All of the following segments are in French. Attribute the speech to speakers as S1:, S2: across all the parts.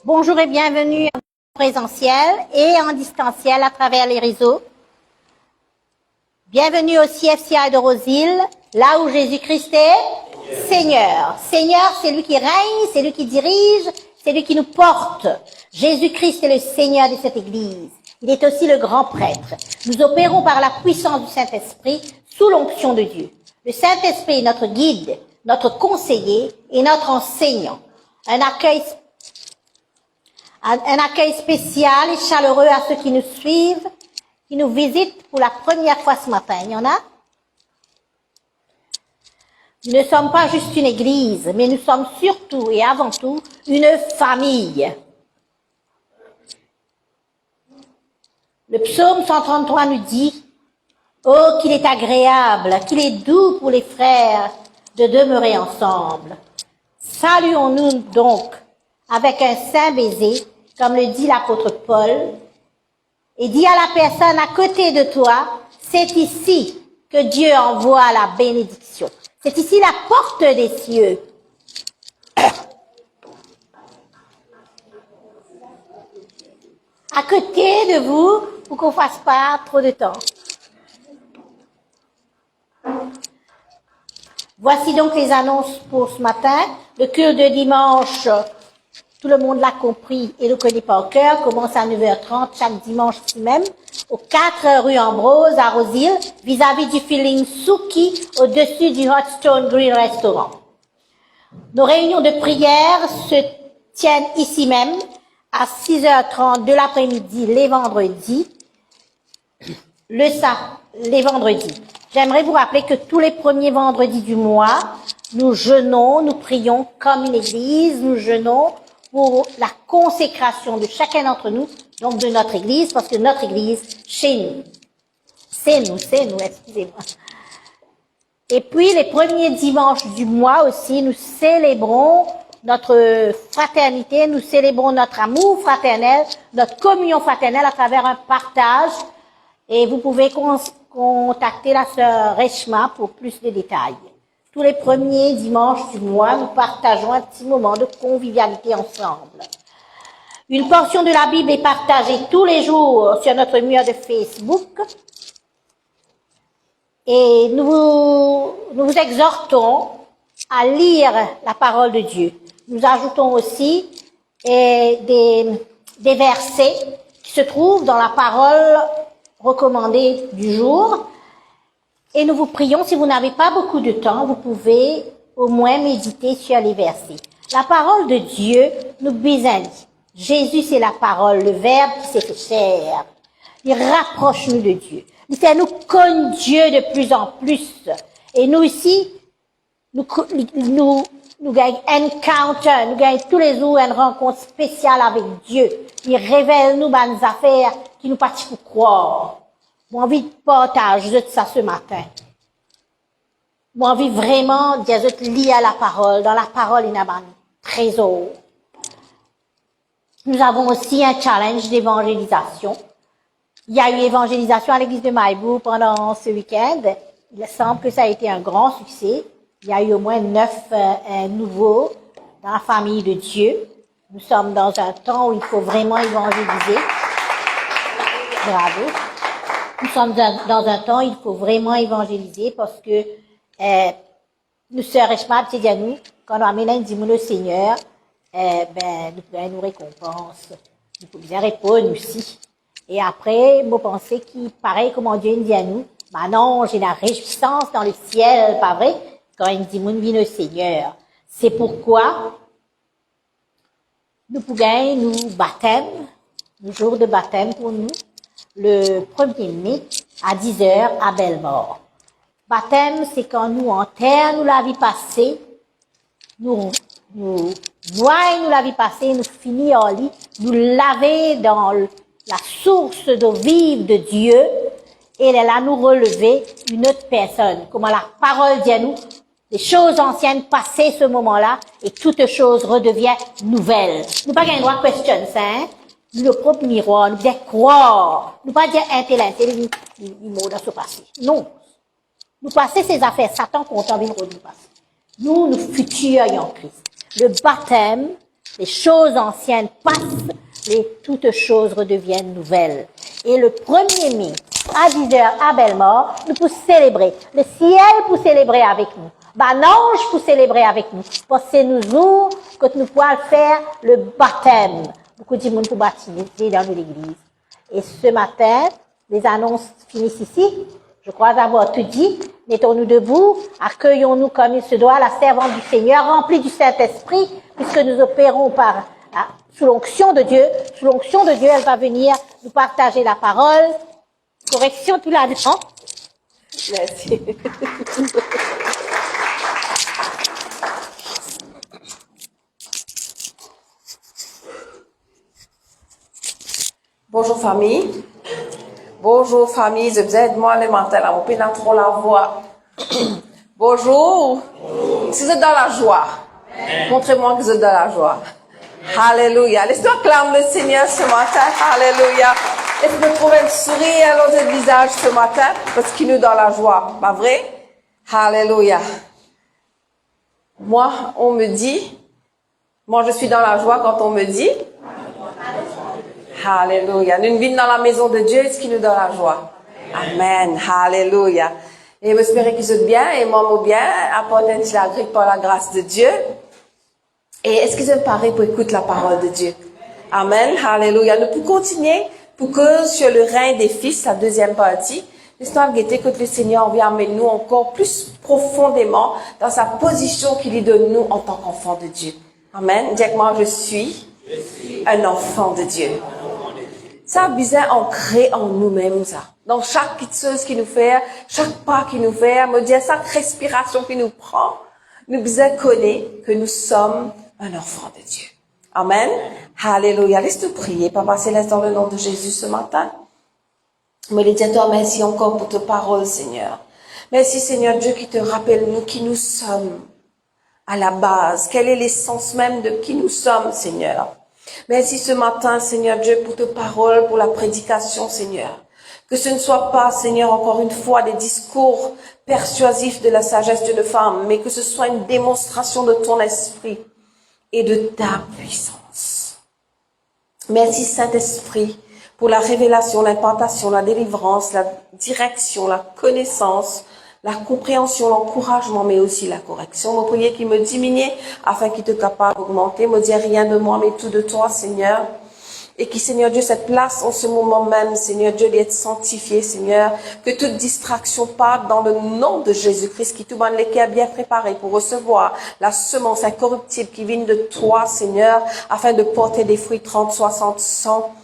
S1: Bonjour et bienvenue en présentiel et en distanciel à travers les réseaux. Bienvenue au CFCI de Roseville, là où Jésus-Christ est Seigneur. Seigneur, c'est lui qui règne, c'est lui qui dirige, c'est lui qui nous porte. Jésus-Christ est le Seigneur de cette Église. Il est aussi le grand prêtre. Nous opérons par la puissance du Saint-Esprit sous l'onction de Dieu. Le Saint-Esprit est notre guide, notre conseiller et notre enseignant. Un accueil spécial et chaleureux à ceux qui nous suivent, qui nous visitent pour la première fois ce matin. Il y en a? Nous ne sommes pas juste une église, mais nous sommes surtout et avant tout une famille. Le psaume 133 nous dit « Oh, qu'il est agréable, qu'il est doux pour les frères de demeurer ensemble. » Saluons-nous donc avec un saint baiser, comme le dit l'apôtre Paul, et dis à la personne à côté de toi, c'est ici que Dieu envoie la bénédiction. C'est ici la porte des cieux. À côté de vous, pour qu'on ne fasse pas trop de temps. Voici donc les annonces pour ce matin. Le culte de dimanche, tout le monde l'a compris et le connaît par cœur, commence à 9h30 chaque dimanche ici même, au 4 rue Ambrose à Roseville, vis-à-vis du Feeling Suki, au-dessus du Hot Stone Grill Restaurant. Nos réunions de prière se tiennent ici même, à 6h30 de l'après-midi, les vendredis. Les vendredis. J'aimerais vous rappeler que tous les premiers vendredis du mois, nous jeûnons, nous prions comme une église, nous jeûnons pour la consécration de chacun d'entre nous, donc de notre église, parce que notre église, chez nous, c'est nous, excusez-moi. Et puis, les premiers dimanches du mois aussi, nous célébrons notre fraternité, nous célébrons notre amour fraternel, notre communion fraternelle à travers un partage. Et vous pouvez contacter la sœur Reshma pour plus de détails. Tous les premiers dimanches du mois, nous partageons un petit moment de convivialité ensemble. Une portion de la Bible est partagée tous les jours sur notre mur de Facebook. Et nous vous exhortons à lire la parole de Dieu. Nous ajoutons aussi des versets qui se trouvent dans la parole recommandée du jour. Et nous vous prions, si vous n'avez pas beaucoup de temps, vous pouvez au moins méditer sur les versets. La parole de Dieu nous bénit. Jésus, c'est la parole, le Verbe qui s'est fait chair. Il rapproche nous de Dieu. Il fait nous connaître Dieu de plus en plus. Et nous ici, nous gagnons encounter, nous gagnons tous les jours une rencontre spéciale avec Dieu. Il révèle nous des affaires qui nous partent pour croire. J'ai envie de partager ça ce matin. J'ai envie vraiment de lire la parole. Dans la parole, il y a un trésor. Nous avons aussi un challenge d'évangélisation. Il y a eu évangélisation à l'église de Maïbou pendant ce week-end. Il semble que ça a été un grand succès. Il y a eu au moins 9 nouveaux dans la famille de Dieu. Nous sommes dans un temps où il faut vraiment évangéliser. Bravo. Nous sommes dans un temps où il faut vraiment évangéliser parce que nous sœurs Reshma dit à nous, quand on amène un dîme au Seigneur, nous pouvons nous récompense. Nous pouvons bien répondre aussi. Et après, moi, pensais qu'il pareil comme Dieu dit à nous, non, j'ai la réjouissance dans le ciel, pas vrai, quand il dit, mon vient au Seigneur. C'est pourquoi nous pouvons nous baptême, le jour de baptême pour nous, le 1er mai, à 10h, à Bellemort. Baptême, c'est quand nous, en terre, nous la vie passée, nous voyons la vie passée, nous finissons en lit, nous laver dans la source d'eau vive de Dieu, et elle a nous relever une autre personne. Comment la parole dit à nous, les choses anciennes passées ce moment-là, et toute chose redevient nouvelle. Nous pas gagner droit question ça, hein? Nous le propre miroir, nous disons croire. Nous pas dire intellectuel, les mots dans ce passé. Non. Nous passer ces affaires, Satan content de nous passer. Nous futurs en Christ. Le baptême, Les choses anciennes passent, toutes choses redeviennent nouvelles. Et le 1er mai, à 10h à Bellemare, nous pouvons célébrer. Le ciel pour célébrer avec nous. L'ange pour célébrer avec nous. Parce que c'est nous que nous pouvons faire le baptême. Beaucoup de monde pour baptiser dans l'église. Et ce matin, les annonces finissent ici. Je crois avoir tout dit. Mettons-nous debout, accueillons-nous comme il se doit, la servante du Seigneur, remplie du Saint-Esprit, puisque nous opérons sous l'onction de Dieu. Sous l'onction de Dieu, elle va venir nous partager la parole. Correction tout là-dedans.
S2: Merci. Bonjour famille. Bonjour famille, je vous aide moi le matin là, on peut pas trop la voix. Bonjour. Si vous êtes dans la joie, montrez-moi que vous êtes dans la joie. Alléluia. Laisse-nous acclamer le Seigneur ce matin. Alléluia. Laisse-nous trouver un sourire dans notre visage ce matin parce qu'il nous donne la joie. Pas vrai? Alléluia. Moi, je suis dans la joie quand on me dit. Alléluia. Nous vivons dans la maison de Dieu, ce qui nous donne la joie. Amen. Alléluia. Et j'espère que vous êtes bien et moi bien, apportant la grippe par la grâce de Dieu. Et est-ce que vous êtes parés pour écouter la parole de Dieu? Amen. Alléluia. Nous pouvons continuer pour que sur le règne des fils, la deuxième partie, l'histoire guetter que le Seigneur vient amener nous encore plus profondément dans sa position qu'il lui donne nous en tant qu'enfants de Dieu. Amen. Dis moi, je suis un enfant de Dieu. Ça a besoin ancré en nous-mêmes, ça. Dans chaque petite chose qu'il nous fait, chaque pas qu'il nous fait, me dire chaque respiration qu'il nous prend, nous besoin connaître que nous sommes un enfant de Dieu. Amen. Alléluia. Laisse-nous prier, Papa Céleste, dans le nom de Jésus ce matin. Me le dis à toi, merci encore pour ta parole, Seigneur. Merci, Seigneur Dieu, qui te rappelle nous qui nous sommes à la base. Quelle est l'essence même de qui nous sommes, Seigneur. Merci ce matin, Seigneur Dieu, pour ta parole, pour la prédication, Seigneur. Que ce ne soit pas, Seigneur, encore une fois, des discours persuasifs de la sagesse d'une femme, mais que ce soit une démonstration de ton esprit et de ta puissance. Merci, Saint-Esprit, pour la révélation, l'implantation, la délivrance, la direction, la connaissance, la compréhension, l'encouragement, mais aussi la correction. Mon prière qui me diminue afin qu'il te capable d'augmenter. Me dire rien de moi, mais tout de toi, Seigneur. Et qui, Seigneur Dieu, cette place en ce moment même, Seigneur Dieu, d'être sanctifié, Seigneur. Que toute distraction parte dans le nom de Jésus-Christ, qui tout le monde est bien préparé pour recevoir la semence incorruptible qui vient de toi, Seigneur, afin de porter des fruits 30, 60, 100.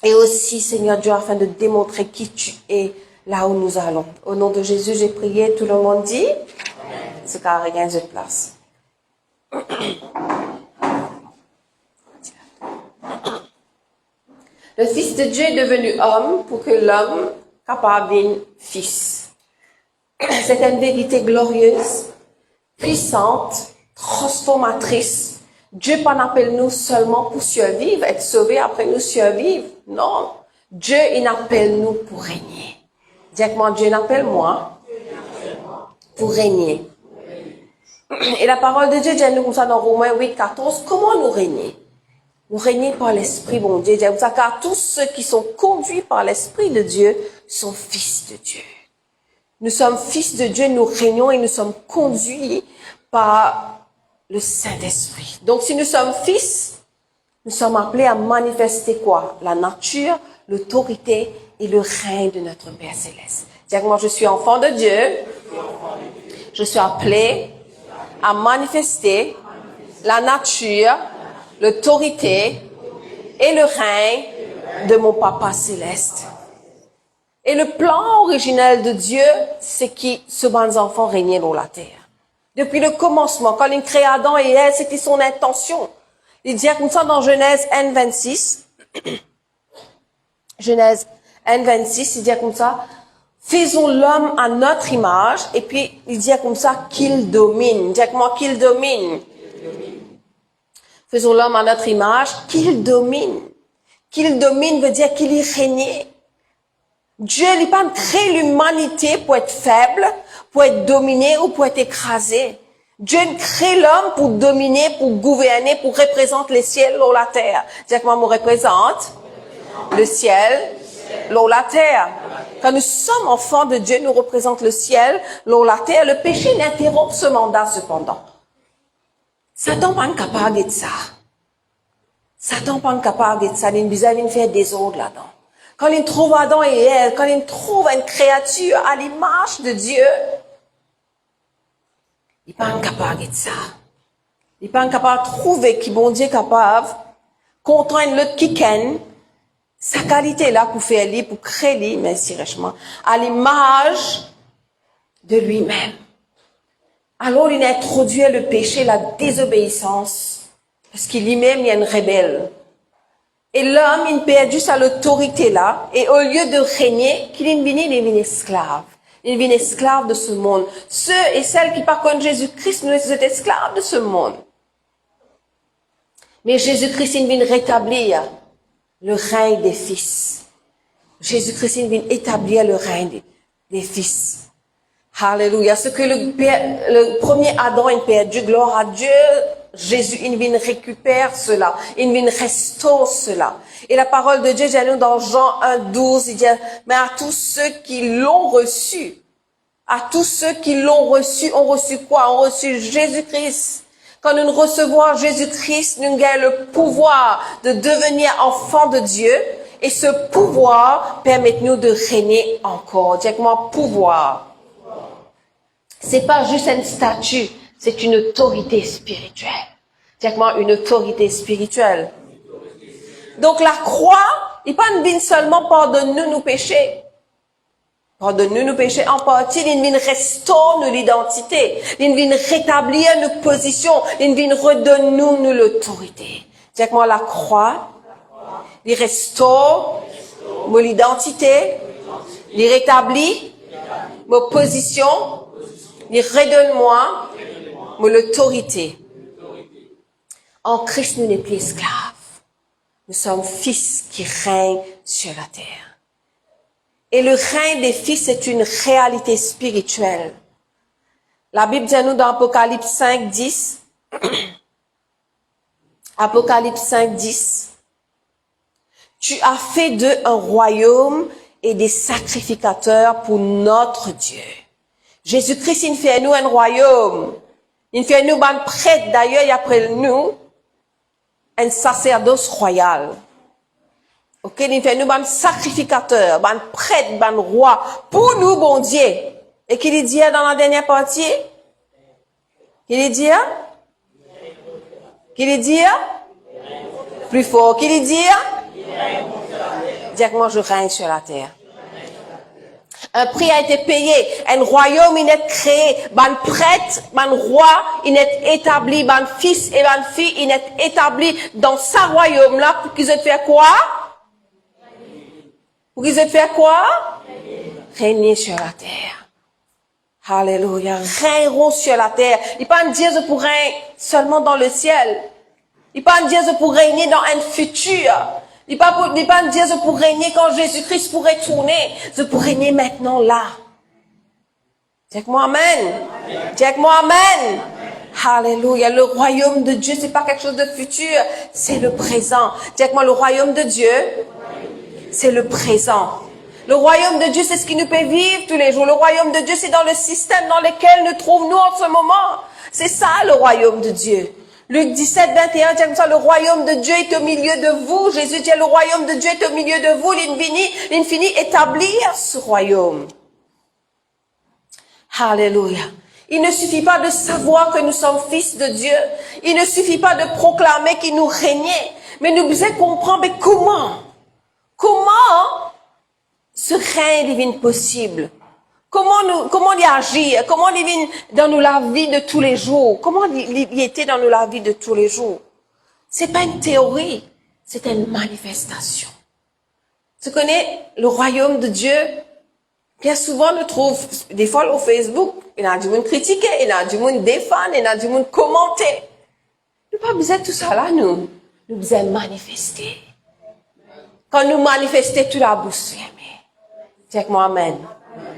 S2: Et aussi, Seigneur Dieu, afin de démontrer qui tu es là où nous allons. Au nom de Jésus, j'ai prié, tout le monde dit. Ce car rien de place. Le Fils de Dieu est devenu homme pour que l'homme capable devienne fils. C'est une vérité glorieuse, puissante, transformatrice. Dieu pas n'appelle nous seulement pour survivre, être sauvé après nous survivre. Non. Dieu, il appelle nous pour régner. Dis-moi, Dieu n'appelle moi pour régner. Et la parole de Dieu dit nous comme ça dans Romains 8, 14, comment nous régner? Nous régner par l'Esprit, bon Dieu. Car tous ceux qui sont conduits par l'Esprit de Dieu sont fils de Dieu. Nous sommes fils de Dieu, nous régnons et nous sommes conduits par le Saint-Esprit. Donc si nous sommes fils, nous sommes appelés à manifester quoi? La nature, l'autorité et le règne de notre Père Céleste. Dis-moi, moi je suis enfant de Dieu. Je suis appelé à manifester la nature, l'autorité et le règne de mon Papa Céleste. Et le plan originel de Dieu, c'est que ce bon enfant régnait dans la terre. Depuis le commencement, quand il crée Adam et Ève, c'était son intention. Il dit comme ça dans Genèse N26. Genèse N26, il dit comme ça, faisons l'homme à notre image, et puis il dit comme ça qu'il domine. Dis-moi qu'il domine. Faisons l'homme à notre image, qu'il domine. Qu'il domine veut dire qu'il y règne. Dieu n'a pas créé l'humanité pour être faible, pour être dominé ou pour être écrasé. Dieu crée l'homme pour dominer, pour gouverner, pour représenter les ciels, l'eau, la terre. Dis-moi, moi, me représente le ciel, l'eau, la terre. Quand nous sommes enfants de Dieu, nous représentons le ciel, l'eau, la terre. Le péché n'interrompt ce mandat cependant. Satan n'est pas capable de ça. Satan n'est pas capable de ça. Il nous faire des ordres là-dedans. Quand il trouve Adam et Ève, quand il trouve une créature à l'image de Dieu, il n'est pas capable de ça. Il n'est pas capable de trouver qui bon Dieu est capable, contraindre l'autre qui ken, sa qualité là pour faire lui, pour créer lui, mais si richement, à l'image de lui-même. Alors il a introduit le péché, la désobéissance, parce qu'il lui-même il y a une rebelle. Et l'homme, il perd sa autorité là, et au lieu de régner, qu'il est devenu esclave. Il devient esclave de ce monde. Ceux et celles qui par contre Jésus-Christ, nous sommes esclaves de ce monde. Mais Jésus-Christ, il vient rétablir le règne des fils. Jésus-Christ, il vient établir le règne des fils. Alléluia. Ce que le premier Adam a perdu, gloire à Dieu, Jésus, il vient récupérer cela. Il vient restaurer cela. Et la parole de Dieu, dit nous dans Jean 1:12, il dit, mais à tous ceux qui l'ont reçu, ont reçu quoi? Ont reçu Jésus-Christ. Quand nous recevons Jésus-Christ, nous gagnons le pouvoir de devenir enfants de Dieu. Et ce pouvoir permet-nous de régner encore. Dis-moi, pouvoir. C'est pas juste un statut, c'est une autorité spirituelle. Dis-moi, une autorité spirituelle. Donc la croix, il ne vient seulement pardonne-nous nos péchés. Pardonne-nous nos péchés en partie, il vient restaurer notre identité, il vient rétablir notre position, il vient redonner-nous l'autorité. Dis-moi, la croix, il restaure mon identité, il rétablit ma position, il redonne-moi mon autorité. En Christ, nous n'sommes plus esclaves. Nous sommes fils qui règnent sur la terre. Et le règne des fils est une réalité spirituelle. La Bible dit à nous dans Apocalypse 5:10. Apocalypse 5:10. Tu as fait d'eux un royaume et des sacrificateurs pour notre Dieu. Jésus-Christ, il fait nous un royaume. Il fait nous un prêtre, d'ailleurs, il appelle nous un sacerdoce royal. Ok, il fait nous un sacrificateur, un prêtre, un roi, pour nous, bon Dieu. Et qu'il dit dans la dernière partie? Qu'il dit? Qu'il dit? Plus fort. Qu'il dit? Dis que moi je règne sur la terre. Un prix a été payé, un royaume il est créé, un prêtre, un roi, il est établi, un fils et une fille, il est établi dans sa royaume là pour qu'ils aient fait quoi? Pour qu'ils aient fait quoi? Régner sur la terre. Alléluia. Régneront sur la terre. Il pas dire je pour régner seulement dans le ciel. Il pas dire je pour régner dans un futur. Il pas dire je pour régner quand Jésus-Christ pourrait tourner. Je pour régner maintenant là. Dis avec moi amen. Dis avec moi amen. Alléluia. Le royaume de Dieu, c'est pas quelque chose de futur, c'est le présent. Dis avec moi, le royaume de Dieu, c'est le présent. Le royaume de Dieu, c'est ce qui nous fait vivre tous les jours. Le royaume de Dieu, c'est dans le système dans lequel nous trouvons-nous en ce moment. C'est ça, le royaume de Dieu. Luc 17, 21, dit comme ça, le royaume de Dieu est au milieu de vous. Jésus dit, le royaume de Dieu est au milieu de vous. Il finit établir ce royaume. Alléluia. Il ne suffit pas de savoir que nous sommes fils de Dieu. Il ne suffit pas de proclamer qu'il nous régnait. Mais nous devons comprendre, mais comment ce règne divin possible? Comment il agit? Comment il vient dans nous la vie de tous les jours? Comment il était dans nous la vie de tous les jours? C'est pas une théorie, c'est une manifestation. Tu connais le royaume de Dieu? Bien souvent, nous trouvons, des fois, au Facebook, il y a du monde critiquer, il y a du monde défendre, il y a du monde commenter. Nous pas besoin de tout ça là, nous. Nous besoin manifester. Quand nous manifestons, tout la bouche fermée. Dis avec moi, amen.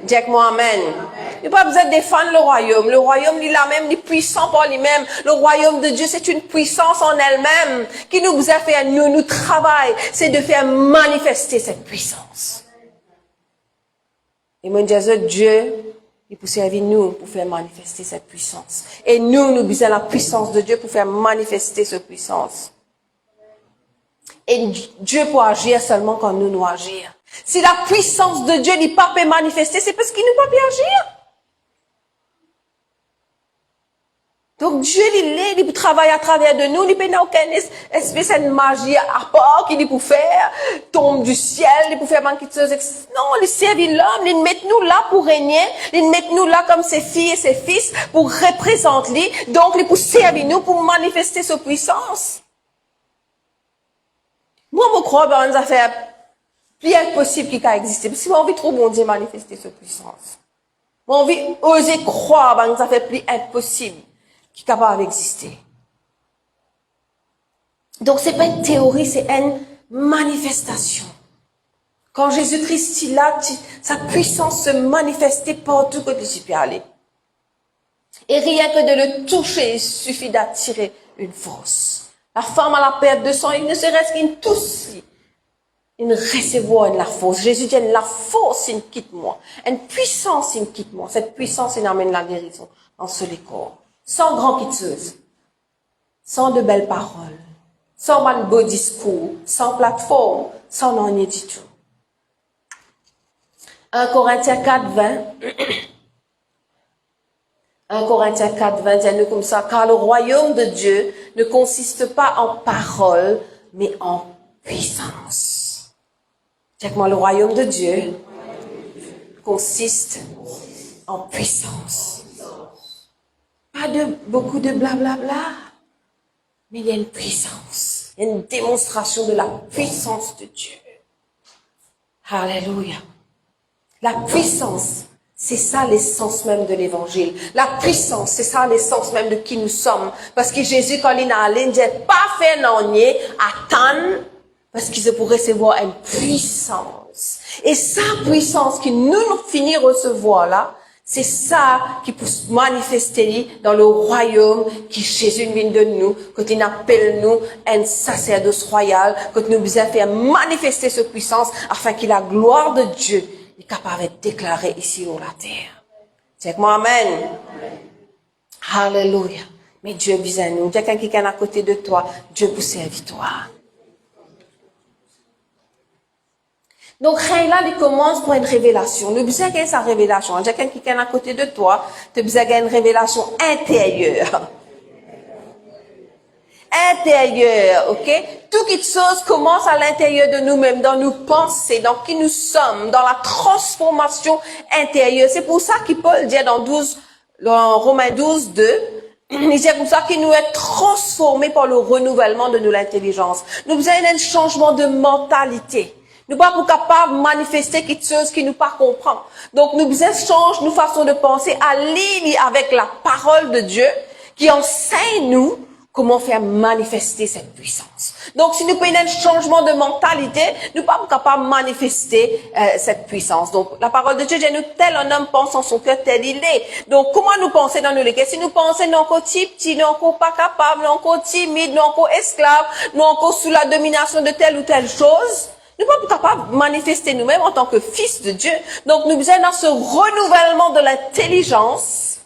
S2: Dis avec moi amen. Il n'y a pas besoin de défendre le royaume. Le royaume, il a même, il est puissant par lui-même. Le royaume de Dieu, c'est une puissance en elle-même qui nous a fait, nous travail, c'est de faire manifester cette puissance. Et moi, je dis, Dieu, il peut servir nous pour faire manifester cette puissance. Et nous avons la puissance de Dieu pour faire manifester cette puissance. Et Dieu peut agir seulement quand nous agir. Si la puissance de Dieu n'est pas peut manifester, c'est parce qu'il ne peut pas agir. Donc Dieu, il travaille à travers de nous, il n'y a aucune espèce de magie à part qu'il peut faire, tombe du ciel, il peut faire quelque chose. Non, il servit l'homme, il met nous là pour régner, il met nous là comme ses filles et ses fils pour représenter lui, donc il peut servir nous pour manifester sa puissance. Moi, je crois dans une affaire plus impossible qui a existé, parce que j'ai envie trop bon Dieu manifester sa puissance. J'ai envie oser croire dans une affaire plus impossible qui est capable d'exister. Donc, c'est pas une théorie, c'est une manifestation. Quand Jésus-Christ est là, sa puissance se manifestait partout que tu peux aller. Et rien que de le toucher, il suffit d'attirer une force. La femme à la perte de sang, il ne serait-ce qu'une touche. Il recevoir la force. Jésus dit, la force, il quitte moi. Une puissance, il quitte moi. Cette puissance, il amène la guérison dans ce corps. Sans grand quitteuse, sans de belles paroles, sans un beau discours, sans plateforme, sans rien du tout. 1 Corinthiens 4, 20. 1 Corinthiens 4, 20 dit nous comme ça, car le royaume de Dieu ne consiste pas en paroles, mais en puissance. Check-moi, le royaume de Dieu consiste en puissance. Pas de beaucoup de blablabla, mais il y a une puissance, il y a une démonstration de la puissance de Dieu. Alléluia. La puissance, c'est ça l'essence même de l'évangile. La puissance, c'est ça l'essence même de qui nous sommes. Parce que Jésus, quand il est allé, il ne dit pas faire non attendre, parce qu'il pour recevoir une puissance. Et sa puissance qui nous finit recevoir là, c'est ça qui peut se manifester dans le royaume qui Jésus vient de nous, quand il appelle nous un sacerdoce royal, quand nous besoin faire manifester cette puissance afin que la gloire de Dieu est capable de déclarer ici sur la terre. C'est moi, amen. Alléluia. Mais Dieu vise à nous. Quelqu'un qui est à côté de toi, Dieu peut servir toi. Donc, là, il commence par une révélation. Nous besoin de sa révélation. Quelqu'un qui est à côté de toi, tu as besoin d'une révélation intérieure. Intérieure, ok? Toute chose commence à l'intérieur de nous-mêmes, dans nos pensées, dans qui nous sommes, dans la transformation intérieure. C'est pour ça que Paul dit dans Romains 12, 2, il dit comme ça qu'il nous est transformé par le renouvellement de notre intelligence. Nous besoin d'un changement de mentalité. Nous ne sommes pas capables de manifester quelque chose qui nous pas comprend. Donc, nous besoin changer nos façons de penser, aller avec la parole de Dieu, qui enseigne nous comment faire manifester cette puissance. Donc, si nous prenons un changement de mentalité, nous ne sommes pas capables de manifester cette puissance. Donc, la parole de Dieu dit, nous, tel un homme pense en son cœur, tel il est. Donc, comment nous penser dans nos légués? Si nous pensons, nous encore petit, nous encore pas capables, nous encore timides, nous encore esclaves, nous encore sous la domination de telle ou telle chose, nous ne sommes pas capables de manifester nous-mêmes en tant que fils de Dieu. Donc, nous sommes dans ce renouvellement de l'intelligence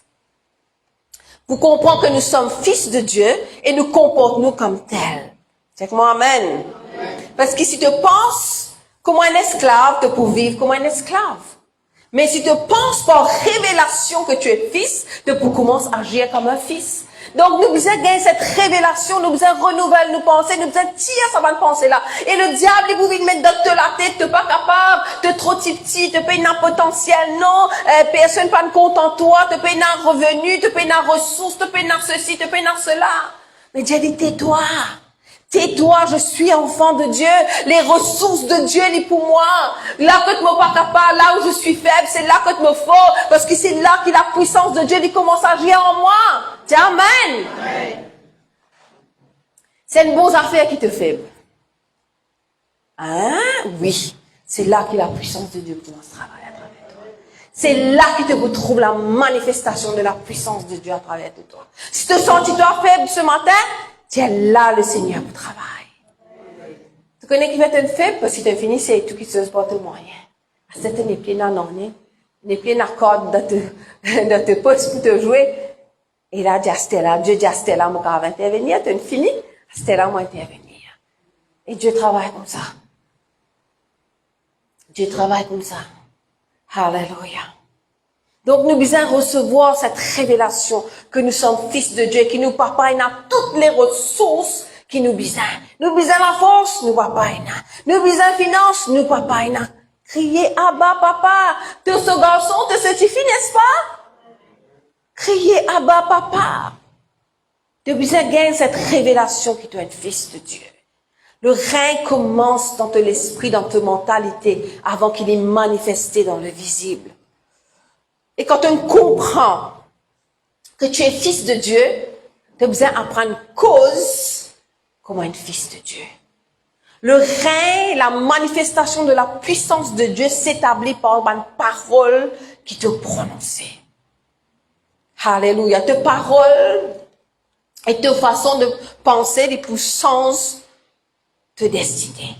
S2: pour comprendre que nous sommes fils de Dieu et nous comportons-nous comme tels. C'est que moi, amen. Parce que si tu penses comme un esclave, tu peux vivre comme un esclave. Mais si tu penses par révélation que tu es fils, tu peux commencer à agir comme un fils. Donc, nous devons gagner cette révélation, nous devons renouveler nos pensées, nous devons tirer sa bonne pensée-là. Et le diable, il vous mettre dans la tête, t'es pas capable, t'es trop petit, t'es pas un potentiel, non, personne pas compte en toi, t'es pas un revenu, t'es pas une ressource, t'es pas ceci, t'es pas cela. Mais Dieu dit, tais-toi. Tais-toi, je suis enfant de Dieu. Les ressources de Dieu, sont pour moi. Là que tu me pas capable, là où je suis faible, c'est là que tu me faut. Parce que c'est là que la puissance de Dieu, commence à agir en moi. Dis amen. Amen. C'est une bonne affaire qui te fait. Hein? Oui. C'est là que la puissance de Dieu commence à travailler à travers toi. c'est là que tu retrouves la manifestation de la puissance de Dieu à travers de toi. Si tu te sens toi faible ce matin, c'est là le Seigneur pour travailler. Tu connais qui fait un faible parce que tu as fini, c'est tout qui se passe de moyen. C'est un pieds dans l'année, les pieds dans la corde de te poste pour te jouer. Et là, Dieu dit à Stella, moi, quand intervenir, tu as fini, Stella, moi, intervenir. Et Dieu travaille comme ça. Dieu travaille comme ça. Alléluia. Donc, nous devons recevoir cette révélation que nous sommes fils de Dieu, qui nous papa, il a toutes les ressources qui nous besoin. Nous besoin la force, nous papa, il a. Nous besoin finance, nous papa, il a. Criez, Abba, papa. De ce garçon te certifie, n'est-ce pas? Criez, Abba, papa. Tu besoin gagner cette révélation qui doit être fils de Dieu. Le règne commence dans ton esprit, dans ta mentalité, avant qu'il est manifesté dans le visible. Et quand on comprend que tu es fils de Dieu, tu as besoin d'apprendre cause comme un fils de Dieu. Le règne, la manifestation de la puissance de Dieu s'établit par une parole qui te prononce. Alléluia. Tes paroles et tes façons de penser, les puissances de destinée.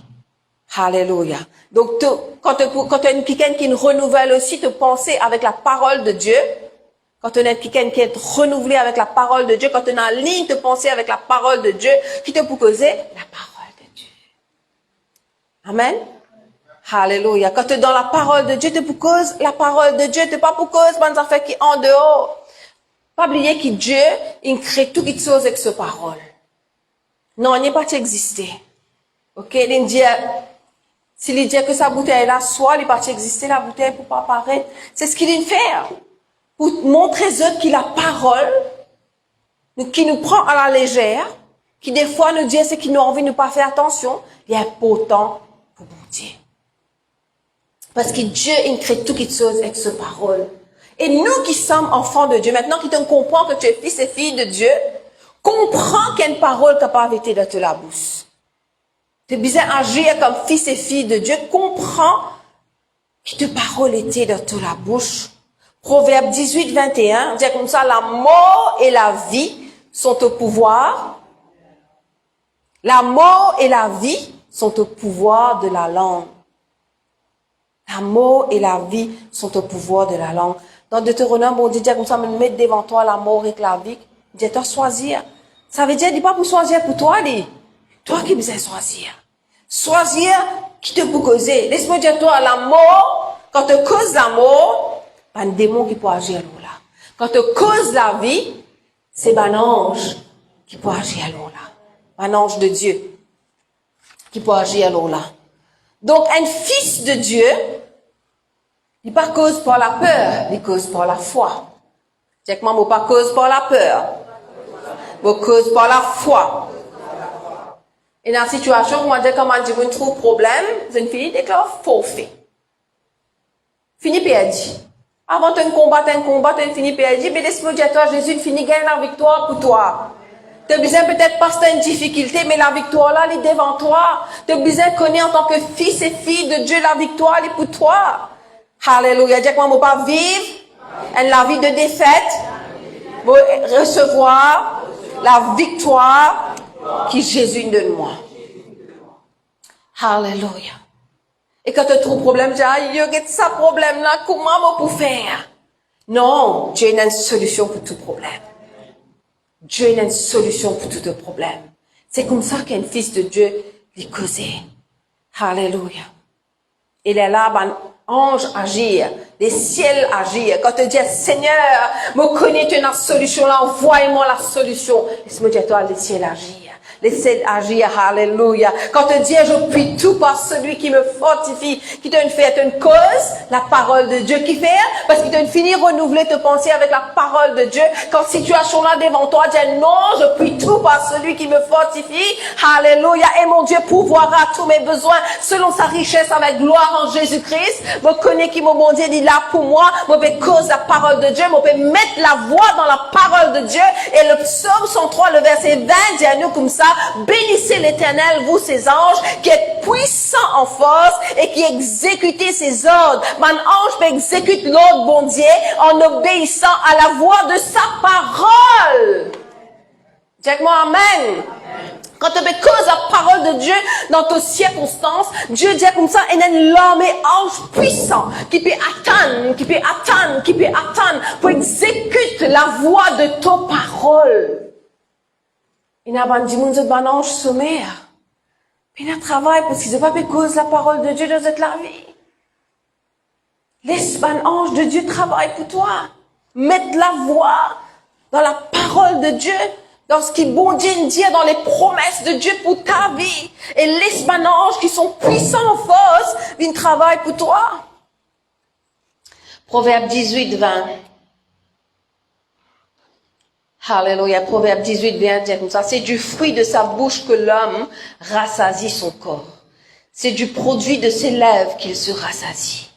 S2: Alléluia. Donc, quand tu as quelqu'un qui renouvelle aussi te penser avec la parole de Dieu, quand tu as quelqu'un qui est renouvelé avec la parole de Dieu, quand tu as en ligne te penser avec la parole de Dieu, qui te propose la parole de Dieu. Amen. Alléluia. Quand tu es dans la parole de Dieu, tu proposes la parole de Dieu, tu pas pour cause bonnes affaires qui en dehors. Pas oublier que Dieu, il crée tout quelque chose avec sa parole. Non, il n'est pas existé. Ok, il dit, s'il dit que sa bouteille là, soit il pas exister la bouteille pour pas apparaître. C'est ce qu'il vient faire. Pour montrer aux autres qu'il a parole, qui nous prend à la légère, qui des fois nous dit ce qu'il nous a envie de ne pas faire attention, il est important pour bon Dieu. Parce que Dieu, il crée tout quelque chose avec sa parole. Et nous qui sommes enfants de Dieu, maintenant que tu comprends que tu es fils et fille de Dieu, comprends qu'il y a une parole capable de dans la bouche. Tu es besoin d'agir comme fils et fille de Dieu. Comprends que ta parole était dans la bouche. Proverbe 18, 21, dit comme ça, la mort et la vie sont au pouvoir. La mort et la vie sont au pouvoir de la langue. La mort et la vie sont au pouvoir de la langue. Dans Deutéronome, on dit comme ça, me mettre devant toi la mort et la vie. Dis toi choisir. Ça veut dire, dis pas pour choisir pour toi, dis. Toi qui besoin choisir. Choisir qui te peut causer. Laisse-moi dire toi, la mort, quand tu causes la mort, c'est un démon qui peut agir là. Quand tu causes la vie, c'est un ange qui peut agir là. Un ange de Dieu qui peut agir là. Donc, un fils de Dieu, il pas cause par la peur, il cause par la foi. C'est que moi, pas cause par la peur. Je cause par la foi. Et dans la situation, moi, dès qu'on m'a dit, vous trouve problème, vous avez fini, déclare forfait. Fini perdu. Avant de combattre, tu fini perdu, mais laisse-moi dire toi, Jésus, fini gagne la victoire pour toi. Tu as besoin peut-être pas de une difficulté, mais la victoire là, elle est devant toi. Tu as besoin de connaître en tant que fils et fille de Dieu, la victoire, elle est pour toi. Alléluia. Dis que moi, je ne pas vivre la vie de défaite, pour recevoir la victoire que Jésus donne moi. Alléluia. Et quand tu as trop de problèmes, tu dis, il y a ce problème-là, comment on peut faire? Non, Dieu a une solution pour tout problème. Dieu a une solution pour tout problème. C'est comme ça qu'un fils de Dieu lui causait. Alléluia. Il est là, ben, ange agir, les ciels agir. Quand tu dis, Seigneur, me connais-tu une solution là, envoie-moi la solution. Laisse-moi dire, toi, les ciels agir. Les ciels agir, alléluia. Quand tu dis, je puis tout par celui qui me fortifie, qui te fait une cause, la parole de Dieu qui fait, parce qu'il te finit renouveler te penser avec la parole de Dieu. Quand situation là devant toi, dis, non, je puis tout par celui qui me fortifie, alléluia. Et mon Dieu pourvoira tous mes besoins selon sa richesse avec gloire en Jésus-Christ. Je connais qui mon bon Dieu dit là pour moi, je peux cause la parole de Dieu, je peux mettre la voix dans la parole de Dieu. Et le psaume 103, le verset 20, dit à nous comme ça, ça, bénissez l'Éternel, vous ses anges, qui êtes puissants en force et qui exécutez ses ordres. Mon ange peut exécuter l'ordre bon Dieu en obéissant à la voix de sa parole. Dis-moi amen. Quand tu cause la parole de Dieu dans tes circonstances, Dieu dit comme ça, il y a une armée ange puissant qui peut attendre pour exécuter la voix de ton parole. Il y a un ange sommaire. Puis il travaille parce qu'ils n'ont pas cause la parole de Dieu dans cette la vie. Laisse un ange de Dieu travailler pour toi. Mettre la voix dans la parole de Dieu. Dans ce qui bon Dieu dit dans les promesses de Dieu pour ta vie. Et laisse mes anges qui sont puissants en force, viennent travailler pour toi. Proverbe 18, 20. Alléluia. Proverbe 18, 20 dit comme ça. C'est du fruit de sa bouche que l'homme rassasie son corps. C'est du produit de ses lèvres qu'il se rassasie.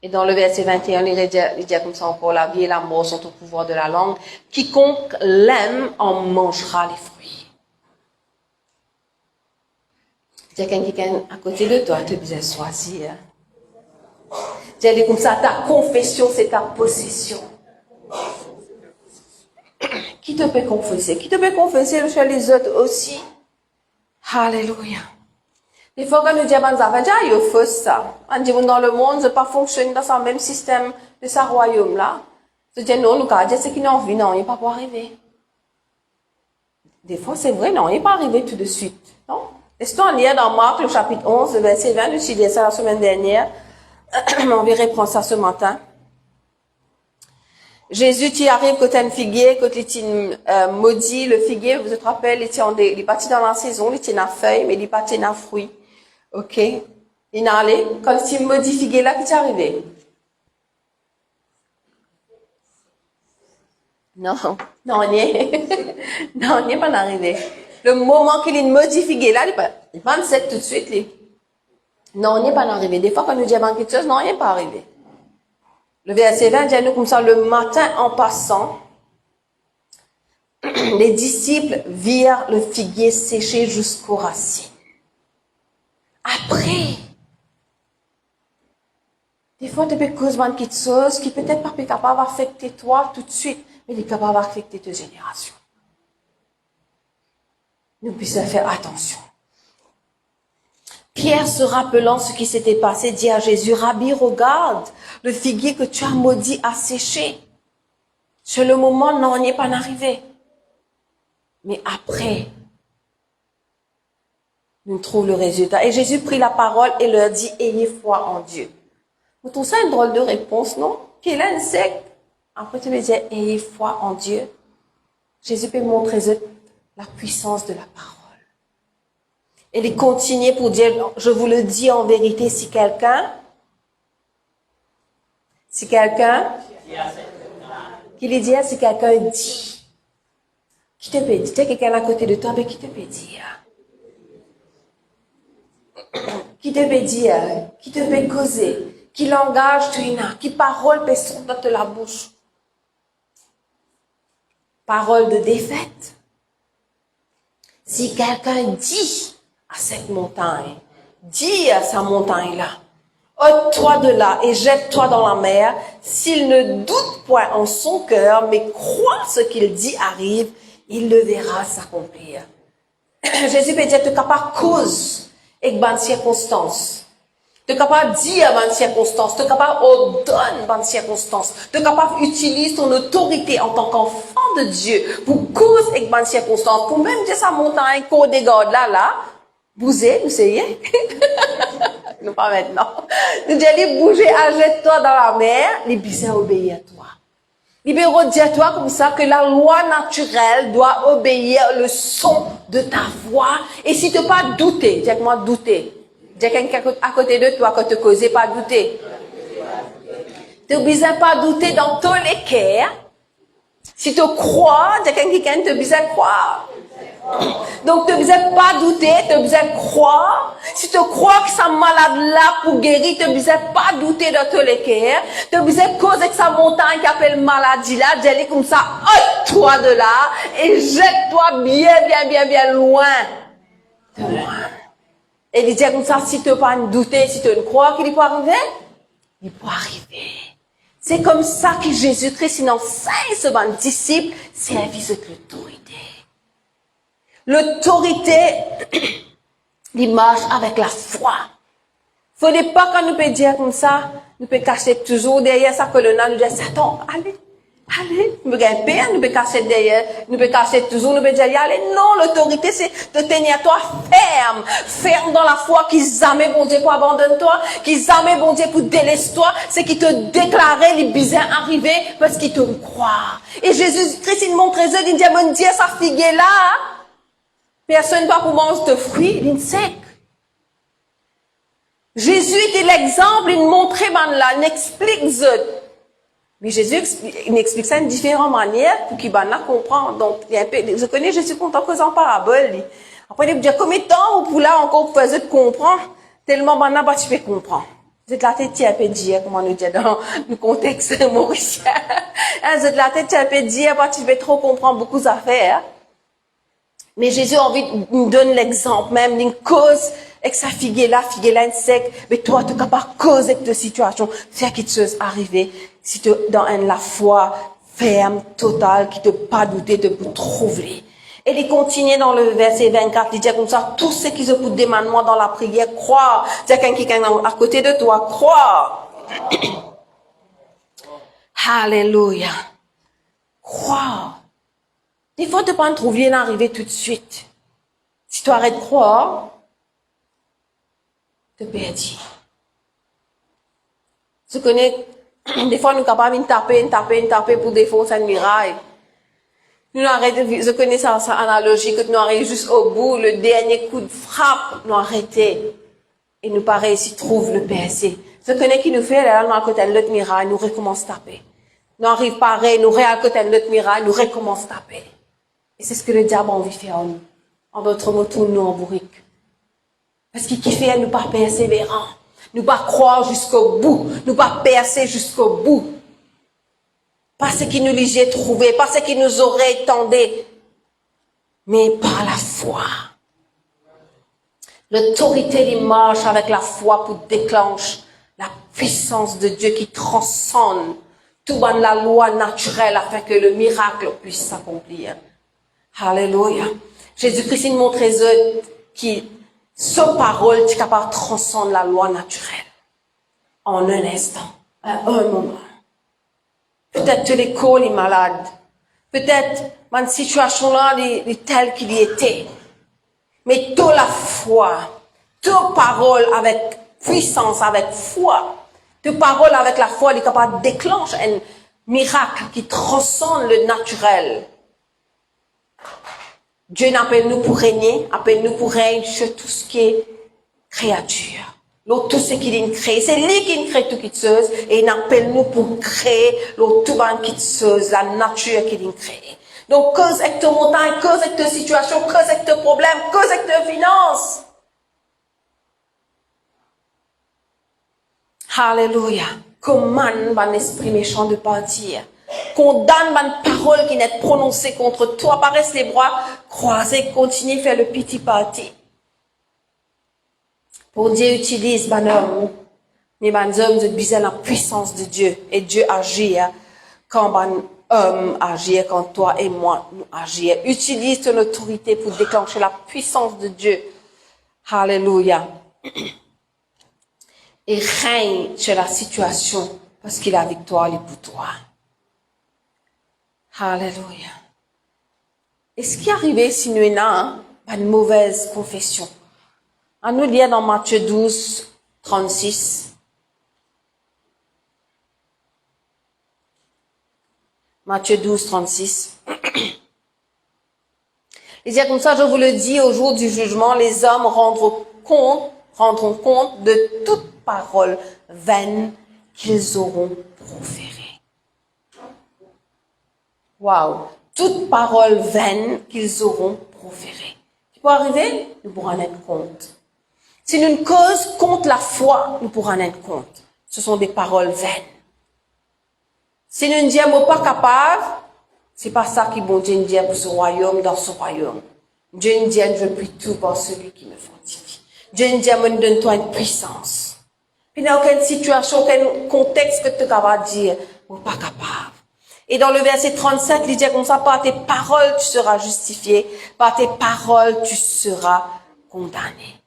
S2: Et dans le verset 21, il dit comme ça encore, la vie et la mort sont au pouvoir de la langue. Quiconque l'aime en mangera les fruits. Il y a quelqu'un à côté de toi, tu dois choisir. Dis comme ça, ta confession, c'est ta possession. Qui te peut confesser? Qui te peut confesser chez les autres aussi? Alléluia. Des fois, quand nous disons, il faut ça. On dit, dans le monde, ça pas fonctionne dans ce même système de ce royaume-là. Je dis, non, nous, quand c'est qu'il n'a envie, non, il n'est pas pour arriver. Des fois, c'est vrai, non, il n'est pas arrivé tout de suite. Non? Laisse-toi lire dans Marc, le chapitre 11, le verset 20, nous avons ça la semaine dernière. On va reprendre ça ce matin. Jésus, tu arrives côté un figuier, côté un maudit, le figuier, vous vous rappelez, il est parti dans la saison, il était dans la feuille, mais il est parti dans la fruit. Ok? Il est allé, quand il maudit figuier là, qu'est-ce qui est arrivé? Non, il n'est pas arrivé. Le moment qu'il est maudit figuier là, il va sec tout de suite, lui. Non, il n'est pas arrivé. Des fois, quand nous disons quelque chose, non, il n'est pas arrivé. Le verset 20 dit à nous comme ça, le matin en passant, les disciples virent le figuier séché jusqu'aux racines. Après, des fois, tu peux causer quelque chose qui peut-être pas capable d'affecter toi tout de suite, mais il est capable d'affecter tes générations. Nous puissions faire attention. Pierre, se rappelant ce qui s'était passé, dit à Jésus, Rabbi, regarde, le figuier que tu as maudit a séché. Sur le moment, non, on n'y est pas arrivé. Mais après, nous trouvons le résultat. Et Jésus prit la parole et leur dit, ayez foi en Dieu. Vous trouvez ça une drôle de réponse, non? Qu'il a un sec. Après, tu me dis, ayez foi en Dieu. Jésus peut montrer la puissance de la parole. Et il continue pour dire, je vous le dis en vérité, si quelqu'un, qui lui dit, si quelqu'un dit, qui te peut dire, tu as quelqu'un à côté de toi, mais qui te peut dire? Qui te peut dire, qui te peut causer, qui langage tu as, qui parole peut sortir de la bouche? Parole de défaite. Si quelqu'un dit à cette montagne, dis à sa montagne-là, ôte-toi de là et jette-toi dans la mer, s'il ne doute point en son cœur, mais croit ce qu'il dit arrive, il le verra s'accomplir. Jésus peut dire, tu es capable de cause avec bonne circonstance. Tu es capable de dire bonne circonstance. Tu es capable d'ordonner bonne circonstance. Tu es capable d'utiliser ton autorité en tant qu'enfant de Dieu pour cause avec bonne circonstance. Pour même dire sa montagne, qu'on dégarde là, bouger, vous savez? Non, pas maintenant. Nous disons, bouger, jette-toi dans la mer, les bisons obéissent à toi. Libéraux, dis à toi comme ça que la loi naturelle doit obéir le son de ta voix. Et si tu n'as pas douté, dis-moi douter. Dis quelqu'un à côté de toi que tu ne causais pas douter. Tu n'as besoin pas douter dans tous les cas. Si tu crois, dis quelqu'un te besoin croire. Donc, tu ne besoin pas douter, tu ne besoin croire. Si tu crois que ça malade là pour guérir, tu ne besoin pas douter dans tous les cœurs. Tu ne besoin causer que sa montagne qui appelle maladie là, d'aller comme ça, ôte-toi de là et jette-toi bien loin. De loin. Et il dit comme ça, si tu ne pas douter, si tu ne crois qu'il peut arriver, il peut arriver. C'est comme ça que Jésus-Christ, il enseigne ce bon disciple, service de l'autorité. L'autorité, il marche avec la foi. Faudrait pas quand nous peut dire comme ça, nous peut cacher toujours derrière sa colonne, nous dire, Satan, allez, nous peut grimper, nous peut cacher derrière, nous peut cacher toujours, nous peut dire, allez, non, l'autorité, c'est de tenir toi ferme dans la foi, qui jamais bon Dieu pour abandonner toi, qui jamais bon Dieu pour délaisser toi, c'est qui te déclarait les bizarres arrivés parce qu'il te croit. Et Jésus-Christ, il montre ça, il dit, mon Dieu, ça figue là, personne ne va pour manger de fruits, il est sec. Jésus était l'exemple, il montrait là, il explique ça. Mais Jésus, il explique ça d'une différente manière pour qu'il comprenne. Donc, il y a un peu, je connais Jésus en tant que en parabole. Après, il dit, combien de temps vous là encore pour faire comprendre? Tellement maintenant, tu peux comprendre. Vous êtes la tête un peu dire, comment nous dire dans le contexte mauricien. Vous êtes la tête un peu dire, tu peux trop comprendre beaucoup d'affaires. Mais Jésus a envie de nous donner l'exemple même d'une cause avec sa figue là, une sec. Mais toi, tu es capable de causer avec ta situation, faire quelque chose arriver. Si tu dans la foi ferme, totale, qui te pas douter, te peut trouver. Et il continue dans le verset 24, il dit comme ça, tous ceux qui se foutent des mains dans la prière, croient. Il y a quelqu'un à côté de toi, crois. Alléluia. Crois. Des fois, tu ne peux pas trouver l'arrivée tout de suite. Si tu arrêtes de croire, tu perdis. Je connais, des fois, nous sommes capables de taper pour défoncer un miraille. Nous arrêtons, je connais ça analogie, que nous arrêtons juste au bout, le dernier coup de frappe, nous arrêtons. Et nous pas réussi trouve le percer. Je connais qui nous fait, là, nous à côté de l'autre miraille, nous recommençons à taper. Nous arrivons pareil, nous à côté de l'autre miraille, nous recommençons à taper. Et c'est ce que le diable a envie de faire en nous. En d'autres mots, tourne nous en bourrique. Parce qu'il fait nous pas persévérants. Nous pas croire jusqu'au bout. Nous pas percer jusqu'au bout. Pas ce qu'il nous l'ait trouvé. Pas ce qu'il nous aurait tendé. Mais par la foi. L'autorité, il marche avec la foi pour déclencher la puissance de Dieu qui transcende tout dans la loi naturelle afin que le miracle puisse s'accomplir. Alléluia. Jésus-Christ nous montre qui, sa parole, est capable de transcender la loi naturelle. En un instant, à un moment. Peut-être que l'école est malade. Peut-être, ma situation là, est telle qu'il y était. Mais toute la foi, toute parole avec puissance, avec foi, toute parole avec la foi, est capable de déclencher un miracle qui transcende le naturel. Dieu n'appelle nous pour régner, appelle nous pour régner sur tout ce qui est créature. Tout ce qu'il a créé, c'est lui qui crée toute chose et il appelle nous pour créer tout toute chose, la nature qu'il a créée. Donc, cause avec ta montagne, cause avec ta situation, cause avec tes problèmes, cause avec tes finances. Alléluia. Commande un esprit méchant de partir. Condamne une parole qui n'est prononcée contre toi. Paraissent les bras croisés, continue à faire le petit parti. Pour Dieu utilise ban homme, mais ban homme de biser la puissance de Dieu. Et Dieu agit quand ban homme agit, quand toi et moi nous agissons. Utilise ton autorité pour déclencher la puissance de Dieu. Alléluia. Et règne sur la situation parce qu'il a victoire est pour toi. Alléluia. Et ce qui est arrivé si nous avons une mauvaise confession? On nous lit dans Matthieu 12, 36. Matthieu 12, 36. Il dit comme ça, je vous le dis, au jour du jugement, les hommes rendront compte de toute parole vaine qu'ils auront proférée. Wow! Toute parole vaine qu'ils auront proférer. Qui peut arriver? Nous pourrons en être compte. Si nous ne causons contre la foi, nous pourrons en être compte. Ce sont des paroles vaines. Si nous ne disons pas capable, c'est pas ça qui bon Dieu nous dit pour ce royaume, dans ce royaume. Dieu nous dit, je puis tout par celui qui me fortifie. Dieu nous dit, me donne-toi une puissance. Puis dans aucune situation, aucun contexte que tu es capable de dire, pas capable. Et dans le verset 37, il dit comme ça, par tes paroles, tu seras justifié. Par tes paroles, tu seras condamné.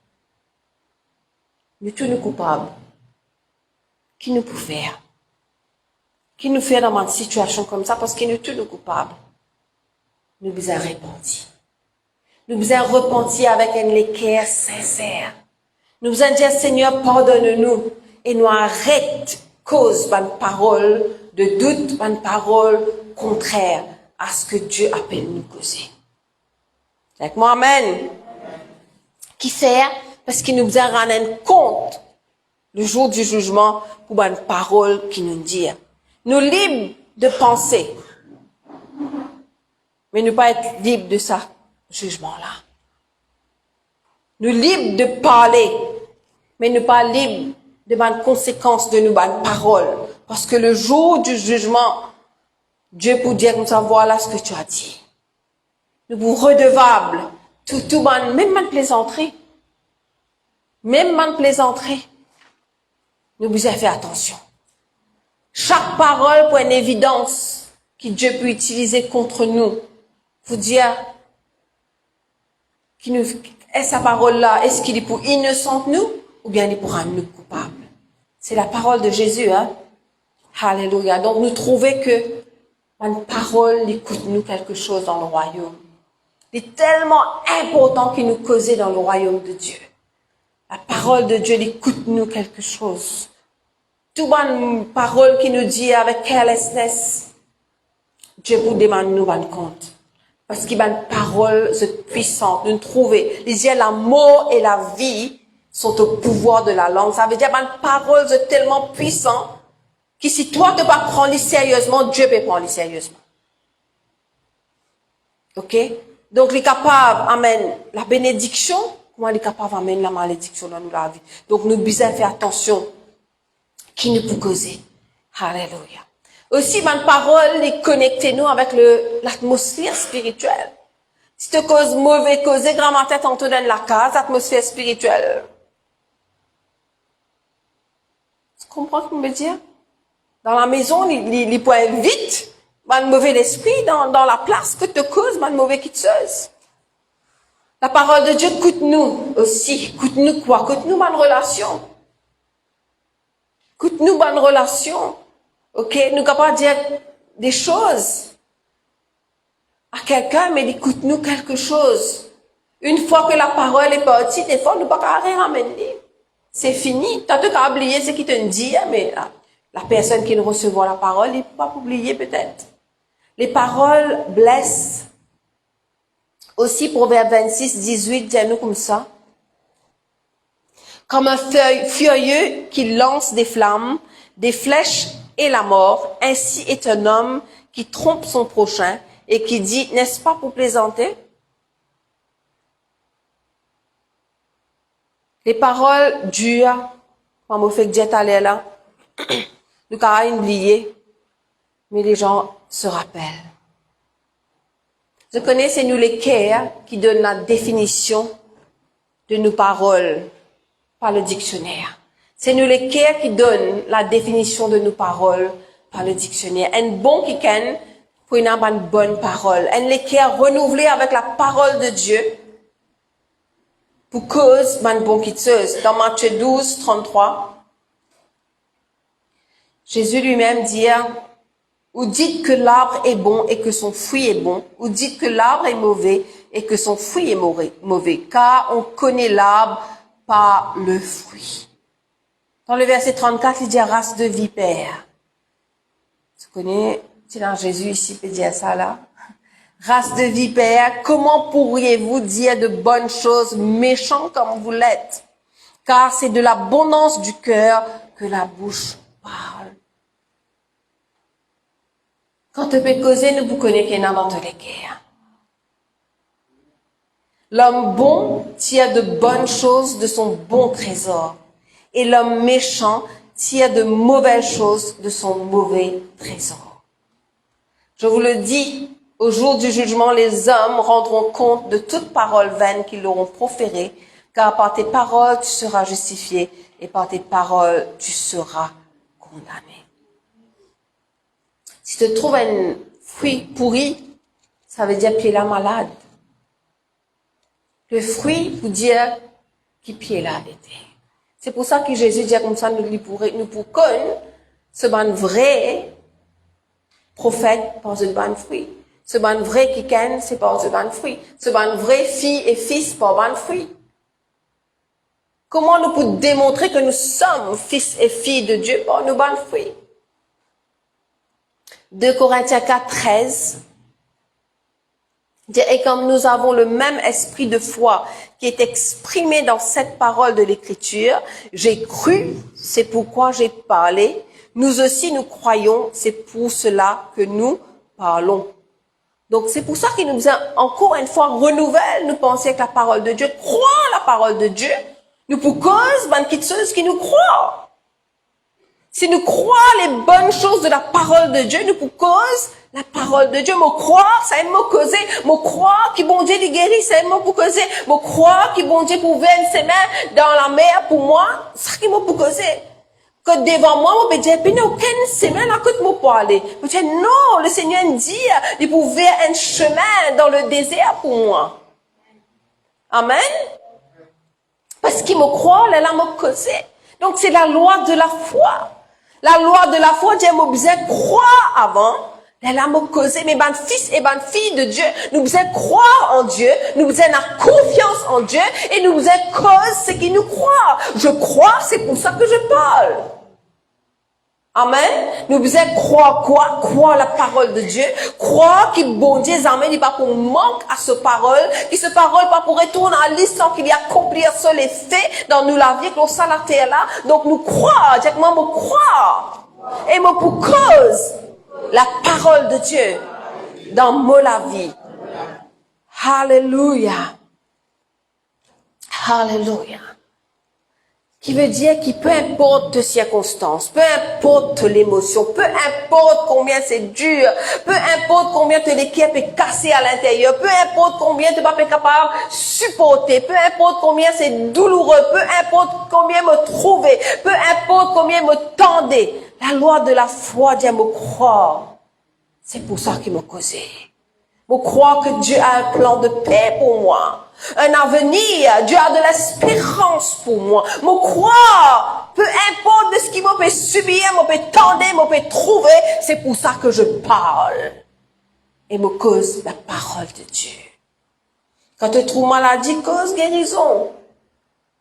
S2: Nous tous nous coupables. Qui nous peut faire? Qui nous fait dans une situation comme ça? Parce que nous tous nous coupables. Nous vous avons repenti. Nous vous avons repenti avec un équerre sincère. Nous vous avons dit, Seigneur, pardonne-nous. Et nous arrête cause d'une parole de doute, d'une parole contraire à ce que Dieu appelle nous causer. Avec moi, amen. Qui fait? Parce qu'il nous a rendu compte le jour du jugement pour une parole qui nous dit. Nous libres de penser, mais ne pas être libres de ça jugement-là. Nous libres de parler, mais ne pas libres de bonnes conséquences de nos bonnes paroles. Parce que le jour du jugement, Dieu peut dire comme ça, voilà ce que tu as dit. Nous vous redevables, même bonne plaisanterie. Même bonne plaisanterie. Nous vous avez fait attention. Chaque parole pour une évidence que Dieu peut utiliser contre nous. Vous dire, est sa parole-là, est-ce qu'il est pour innocente nous, ou bien il est pour rendre nous coupables? C'est la parole de Jésus, hein? Alléluia. Donc, nous trouvons que une parole écoute-nous quelque chose dans le royaume. Il est tellement important qu'il nous causait dans le royaume de Dieu. La parole de Dieu écoute-nous quelque chose. Tout bonne parole qui nous dit avec carelessness, Dieu vous demande nous rendre compte. Parce qu'il y a une parole puissante. Nous trouvons, il dit la mort et la vie sont au pouvoir de la langue. Ça veut dire une parole tellement puissante que si toi tu ne pas prendre sérieusement, Dieu peut prendre sérieusement. Ok? Donc, il est capable d'amener la bénédiction, comment il est capable d'amener la malédiction dans la vie. Donc, nous devons faire attention qui nous peut causer. Alléluia. Aussi, ma parole est connectée nous avec l'atmosphère spirituelle. Si tu causes mauvais causer, grand ma tête, on te donne la case, atmosphère spirituelle. Tu comprends ce que je veux dire? Dans la maison, les points vite, un mauvais esprit, dans la place que te cause, une mauvaise quitteuse. La parole de Dieu coûte nous aussi. Coûte nous quoi? Coûte nous bonne relation. Coûte nous bonne relation. Ok? Nous ne pouvons pas dire des choses à quelqu'un, mais écoute nous quelque chose. Une fois que la parole est partie, des fois, nous ne pouvons pas rien ramener. C'est fini. Tu as tout qu'à oublier ce qu'il te dit, mais la personne qui ne recevra la parole, il ne peut pas oublier peut-être. Les paroles blessent. Aussi, Proverbe 26, 18, dis-nous comme ça. Comme un furieux qui lance des flammes, des flèches et la mort, ainsi est un homme qui trompe son prochain et qui dit, n'est-ce pas pour plaisanter? Les paroles dures, comme on fait que Dieu allait là, nous avons oublié, mais les gens se rappellent. Je connais, c'est nous les cœurs qui donnent la définition de nos paroles, par le dictionnaire. C'est nous les cœurs qui donnent la définition de nos paroles par le dictionnaire. Un bon qui ken pour une bonne parole. Un les cœurs renouvelés avec la parole de Dieu pour cause d'un bon quitteuse. Dans Matthieu 12, 33, Jésus lui-même dit, ou dites que l'arbre est bon et que son fruit est bon, ou dites que l'arbre est mauvais et que son fruit est mauvais, car on connaît l'arbre par le fruit. Dans le verset 34, il dit race de vipères. Tu connais, c'est dans Jésus ici peut dire ça là. Race de vipères, comment pourriez-vous dire de bonnes choses méchants comme vous l'êtes? Car c'est de l'abondance du cœur que la bouche parle. Quand tu peux causer, nous vous connaissons qu'il y en a dans tous les cœurs. L'homme bon tire de bonnes choses de son bon trésor, et l'homme méchant tire de mauvaises choses de son mauvais trésor. Je vous le dis, au jour du jugement, les hommes rendront compte de toute parole vaine qu'ils auront proférée, car par tes paroles tu seras justifié, et par tes paroles tu seras condamné. Si tu trouves un fruit pourri, ça veut dire pied-là malade. Le fruit pour dire qui pied-là était. C'est pour ça que Jésus dit comme ça, nous pour connaître ce ban vrai prophète par ce ban fruit. Ce ban vrai qui ken, c'est par ce ban fruit. Ce ban vrai fille et fils par ban fruit. Comment nous pouvons démontrer que nous sommes fils et filles de Dieu par nos ban fruits? 2 Corinthiens 4, 13. Et comme nous avons le même esprit de foi qui est exprimé dans cette parole de l'Écriture, j'ai cru, c'est pourquoi j'ai parlé. Nous aussi, nous croyons, c'est pour cela que nous parlons. Donc, c'est pour ça qu'il nous a encore une fois renouvelle, nous penser avec la parole de Dieu, croire la parole de Dieu. Nous pour cause, bonne petite chose qui nous croient. Si nous croyons les bonnes choses de la parole de Dieu, nous pour cause la parole de Dieu. Moi croire, ça aime me causer. Moi croire que bon Dieu les guérit, ça aime me pour causer. Moi croire que bon Dieu pour venir ses mains dans la mer pour moi, ça qui m'a pour causer. Que devant moi, on peut dire, puis aucune semaine à côté de moi pour aller. Je dis, non, le Seigneur dit, il pouvait un chemin dans le désert pour moi. Amen. Parce qu'il me croit, là, me causé. Donc, c'est la loi de la foi. La loi de la foi, Dieu m'a besoin de croire avant. Là, m'a causé, mais ben fils et ben fille de Dieu, nous besoin croire en Dieu, nous besoin avoir confiance en Dieu, et nous besoin cause ce qui nous croit. Je crois, c'est pour ça que je parle. Amen. Nous besoin croire quoi? Croire la parole de Dieu. Croire que bon Dieu, amen, il pas pour manque à ce parole, que ce parole pas pour retourner à l'histoire qu'il y a accomplir sur les faits dans nous la vie, que l'on s'en la terre là. Donc nous croire, directement nous croire. Et moi pour cause la parole de Dieu dans moi la vie. Alléluia. Alléluia. Qui veut dire que peu importe les circonstances, peu importe l'émotion, peu importe combien c'est dur, peu importe combien l'équipe est cassée à l'intérieur, peu importe combien tu n'es pas capable de supporter, peu importe combien c'est douloureux, peu importe combien me trouver, peu importe combien me tendez, la loi de la foi dit me croire. C'est pour ça qu'il m'a causé. Je crois que Dieu a un plan de paix pour moi. Un avenir. Dieu a de l'espérance pour moi. Je crois. Peu importe de ce qu'il m'a peut subir, m'a peut tendre, m'a peut trouver. C'est pour ça que je parle. Et me cause la parole de Dieu. Quand tu trouves maladie, cause guérison.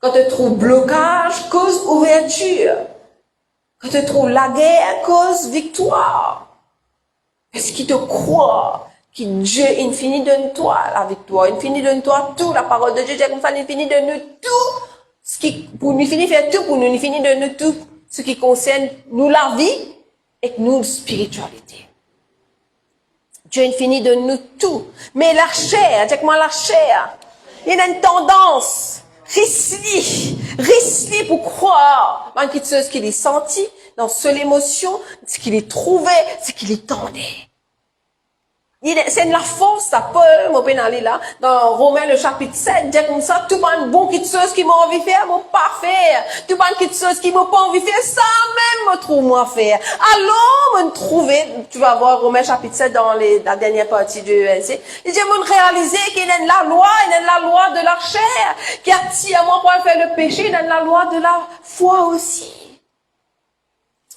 S2: Quand tu trouves blocage, cause ouverture. Quand tu trouves la guerre, cause victoire. Est-ce qu'il te croit? Que Dieu infini donne toi la victoire, infini donne toi tout, la parole de Dieu, Dieu comme ça, infini donne nous tout, ce qui, pour nous finir faire tout, pour nous infini donne nous tout, ce qui concerne nous la vie, et nous spiritualité. Dieu infini donne nous tout. Mais la chair, dis-moi la chair, il y a une tendance, risli pour croire, dans quelque chose qu'il est senti, dans seule émotion, ce qu'il est trouvé, ce qu'il est tendé. C'est la force, ça Paul, mon pénali là, dans Romains le chapitre 7, dit comme ça, tout pas une bonne petite chose qui m'a envie de faire, m'a pas faire. Tout pas une petite chose qui m'a pas envie de faire, ça même me trouve moi faire. Alors, me trouver, tu vas voir Romains chapitre 7 dans la dernière partie du verset. Il dit, me réaliser qu'il y a la loi, il y a la loi de la chair, qui attire à moi pour faire le péché, il y a la loi de la foi aussi.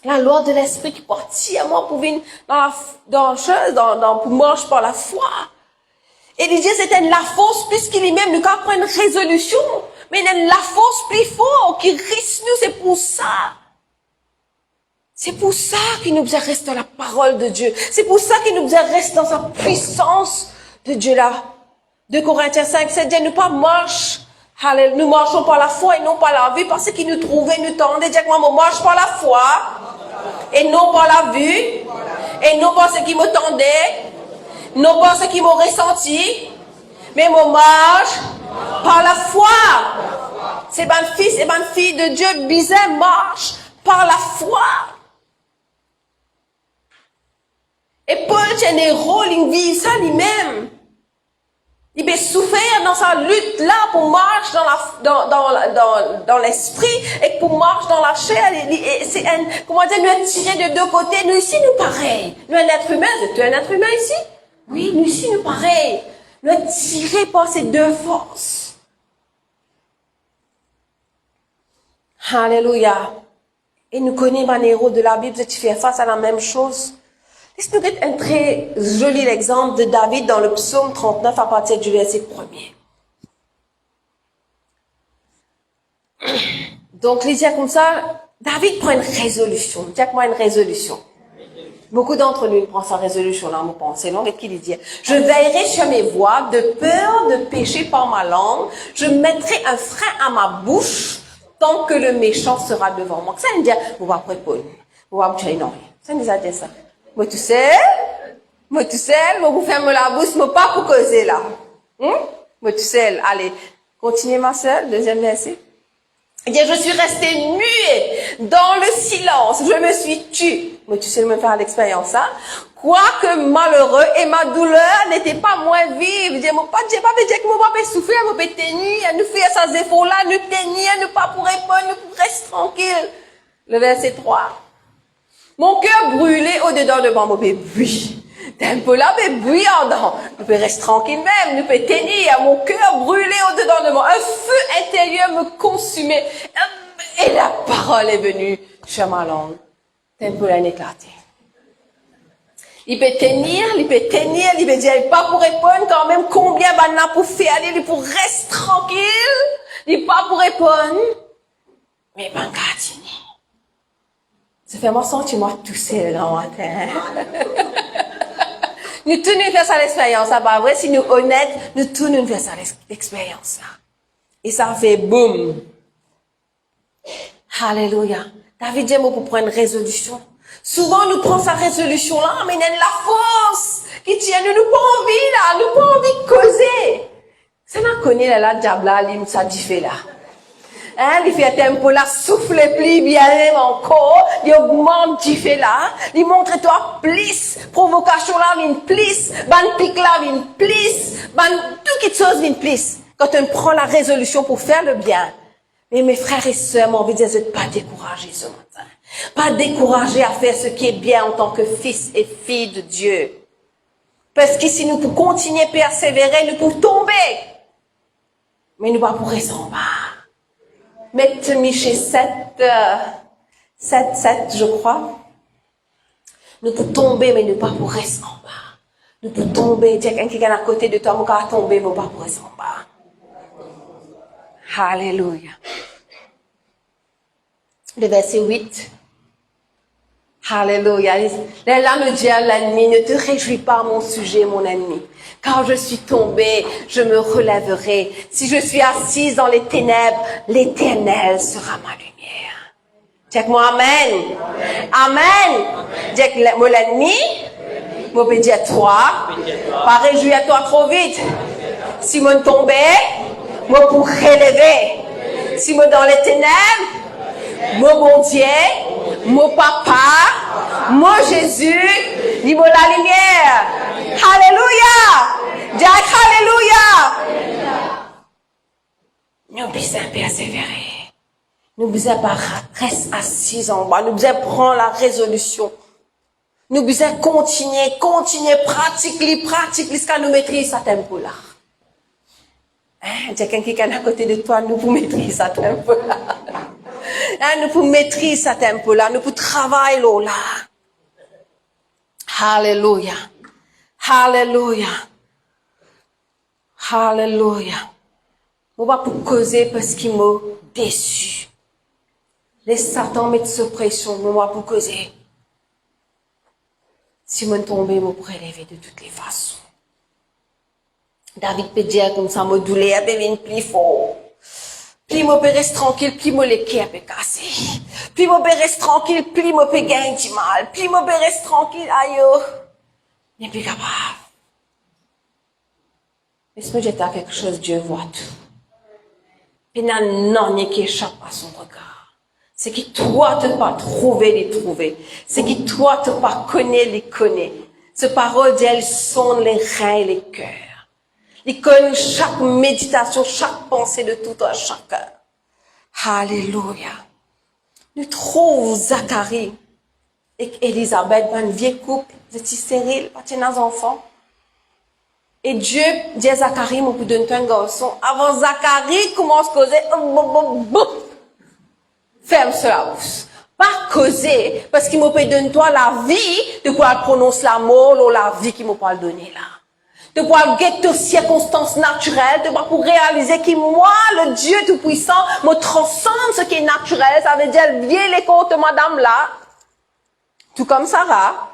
S2: La loi de l'esprit qui partit à moi pour venir pour marcher par la foi. Et il dit, c'était la force plus qu'il est même, nous avons pris une résolution, mais il y a la force plus forte qui risque nous, c'est pour ça. C'est pour ça qu'il nous reste dans la parole de Dieu. C'est pour ça qu'il nous reste dans sa puissance de Dieu là. 2 Corinthiens 5, 7 dit, nous pas marche. Nous marchons par la foi et non par la vue, parce qu'il nous trouvait, nous tendait, dit que moi, je marche par la foi, et non par la vue, et non par ce qui me tendait, non par ce qui m'a ressenti, mais je marche Par la foi. C'est ban fils et ban fille de Dieu, bizarre marche par la foi. Et Paul tient des rôles, il vit ça lui-même. Il peut souffrir dans sa lutte là pour marcher dans l'esprit et pour marcher dans la chair. C'est un, comment dire, nous être tirés de deux côtés. Nous ici, nous pareil. Nous, un être humain, tu es un être humain ici? Oui, nous ici, nous pareil. Nous être tirés par ces deux forces. Alléluia. Et nous connaissons un héros de la Bible qui fait face à la même chose. Laisse-nous mettre un très joli exemple de David dans le psaume 39 à partir du verset 1er. Donc, il dit comme ça, David prend une résolution. Dis-moi une résolution. Beaucoup d'entre nous prennent sa résolution là, on pense. C'est long, et qu'il dit, je veillerai sur mes voies, de peur de pécher par ma langue, je mettrai un frein à ma bouche, tant que le méchant sera devant moi. Ça veut dire, vous va répondre. Vous va me dire non. Ça nous a dit ça. Moi tout seul, moi vous fermez la bouche, moi pas pour causer là. Moi tout seul, allez, continuez ma sœur, deuxième verset. Il dit, je suis resté muet dans le silence, je me suis tue. Moi tu sais, me faire l'expérience, hein. Quoique malheureux et ma douleur n'était pas moins vive. Il dit, moi pas dire que moi pas souffrir, moi pas tenir, nous faire ces efforts là, nous tenir, nous pas pour répondre, nous pour rester tranquille. Le verset 3. Mon cœur brûlé au-dedans de moi, mon bruit. T'es un peu là, mais bruyant. Nous pouvons rester tranquille même, nous pouvons tenir. Mon cœur brûlé au-dedans de moi. Un feu intérieur me consumait. Et la parole est venue sur ma langue. T'es un peu là, éclaté. Il peut tenir, il peut dire, pas pour répondre quand même combien maintenant pour faire aller, pour rester tranquille. Il pas pour répondre. Mais ben, continuer. Ça fait moi sentir moi tout seul dans le matin. Nous tous nous faisons ça l'expérience, ça va vrai, si nous honnêtes, nous tous nous faisons ça l'expérience là. Et ça fait boum. Alléluia. David dit pour prendre une résolution. Souvent nous prenons sa résolution là, mais il y a la force qui tient, nous pas envie là, nous pas envie de causer. Ça n'a connu là, diable là, il ça dit fait là. Hein, il fait un tempo là, souffle plus bien même encore, il augmente du fait là, il montre toi plus, provocation là vient plus, ban pique là vient plus, ban tout qui chose vient plus. Quand on prend la résolution pour faire le bien. Mais mes frères et sœurs, mon envie de dire, pas décourager ce matin. Pas décourager à faire ce qui est bien en tant que fils et fille de Dieu. Parce que si nous pouvons continuer à persévérer, nous pouvons tomber. Mais nous ne pouvons pas rester en bas. Mettez Michée 7, je crois. Nous pouvons tomber, mais nous ne pouvons pas rester en bas. Nous pouvons tomber. Dire quelqu'un qui est à côté de toi, nous pouvons tomber, mais nous ne pouvons pas rester en bas. Alléluia. Le verset 8. Alléluia. Là me dit à l'ennemi, ne te réjouis pas mon sujet, mon ennemi. Quand je suis tombé, je me relèverai. Si je suis assise dans les ténèbres, l'Éternel sera ma lumière. Dis-moi Amen. Amen. Dis-moi l'ennemi, moi peux dire toi, pas réjouir à toi trop vite. Si moi tombé, moi pour relever. Si moi dans les ténèbres, moi bon Dieu, mon papa, mon Jésus, dis-moi la lumière. Alléluia. Jack, alléluia. Nous besoin persévérer. Nous besoin pas rester assis en bas. Nous besoin prendre la résolution. Nous besoin continuer, pratiquer, jusqu'à nous maîtriser ce tempo-là. Hein, quelqu'un qui est à côté de toi, nous pouvons maîtriser ce tempo-là. Hein, nous pouvons maîtriser ce tempo-là, nous pouvons travailler là. Alléluia. Alléluia. Alléluia. On va pour causer parce qu'il m'a déçu. Les Satan mettent sous pression, on va pour causer. Si je tombe, je pourrais lever de toutes les façons. David peut dire comme ça, mon douleur devient plus fort. Plus je peux rester tranquille, plus mon cœur peut casser. Plus je peux rester tranquille, plus je peux gagner du mal. Plus je peux rester tranquille, aïe, je n'est plus capable. Laisse-moi jeter à quelque chose, Dieu voit tout. puis il n'y a rien qui échappe à son regard. C'est qui toi te pas trouver, les trouver. C'est qui toi te pas connaître, les connaître. Ce parole dit, elles sondent les reins et les cœurs. Il connaît chaque méditation, chaque pensée de tout un chacun. Alléluia. Nous trouvons Zacharie et Élisabeth, un vieux couple, de petits stériles, pas de enfants. Et Dieu dit à Zacharie, mon coup donne un garçon. Avant Zacharie commence à causer, ferme cela bouche. Pas causer, parce qu'il m'a pas donné toi la vie, de quoi prononce la mort, ou la vie qu'il m'a pas donné là. De quoi guetter aux circonstances naturelles, de quoi pour réaliser que moi, le Dieu Tout-Puissant, me transcende ce qui est naturel, ça veut dire, vient les comptes de madame là, tout comme Sarah.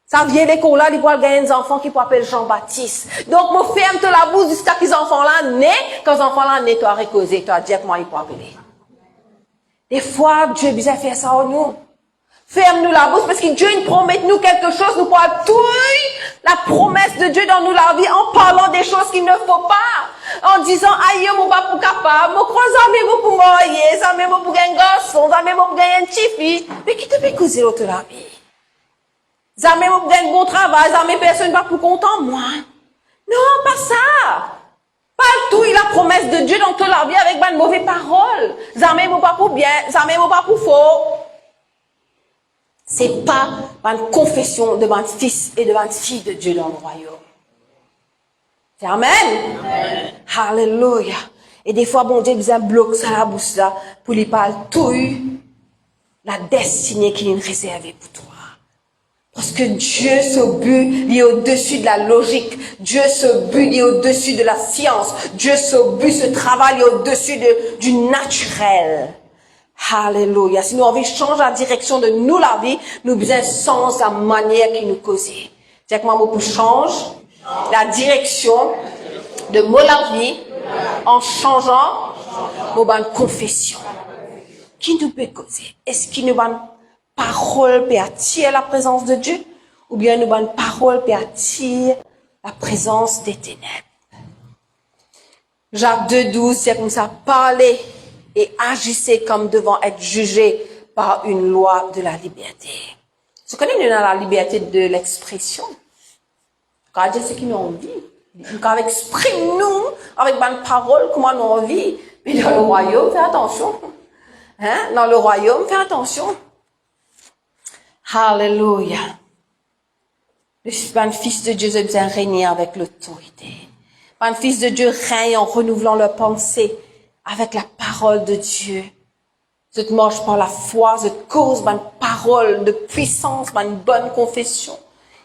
S2: Ça vient l'école là, il va gagner des enfants qui s'appellent Jean-Baptiste. Donc, moi, ferme la bouche jusqu'à ce que les enfants là naissent. Quand les enfants là naissent, tu as récausé, tu as dit comment ils peuvent appeler. Des fois, Dieu a fait ça en nous. Ferme-nous la bouche parce que Dieu il promet nous quelque chose, nous pouvons tout la promesse de Dieu dans nous la vie en parlant des choses qu'il ne faut pas. En disant, aïe, mon pas pour capable, mon crois jamais pour mourir, jamais pour gagner un garçon, jamais pour gagner un petit fille. Mais qui te fait causer l'autre la vie? Jamais pour gagner un bon travail, jamais personne va pour content moi. Non, pas ça. Pas tout, il a la promesse de Dieu dans toute la vie avec une mauvaise parole. Jamais pas pour bien, jamais pas pour faux. C'est pas une confession de un fils et de une fille de Dieu dans le royaume. C'est Amen. Amen. Alléluia. Et des fois, bon Dieu, il bloque ça la bouche là, pour lui parler tout la destinée qu'il a réservée pour toi. Parce que Dieu, ce but, il est au-dessus de la logique. Dieu, ce but, il est au-dessus de la science. Dieu, ce but, ce travail, il est au-dessus du naturel. Alléluia. Si nous avons changé la direction de nous, la vie, nous besoin sens la manière qui nous cause. C'est que moi, pour change la direction de mon la vie en changeant mon confession. Qui nous peut causer? Est-ce qu'il nous va une parole peut attirer la présence de Dieu? Ou bien nous va une parole peut attirer la présence des ténèbres? Jacques 2,12, c'est comme ça, parler et agissez comme devant être jugé par une loi de la liberté. Vous connaissez la liberté de l'expression? Quand Dieu ce qu'il nous envie, quand exprime nous avec une parole comment nous envie. Mais dans le royaume, fais attention. Hein? Dans le royaume, fais attention. Alléluia. Le fils de Dieu a besoin de régner avec l'autorité. Le fils de Dieu règne en renouvelant leurs pensées avec la parole de Dieu. Je te marche par la foi, je te cause une parole de puissance, une bonne confession.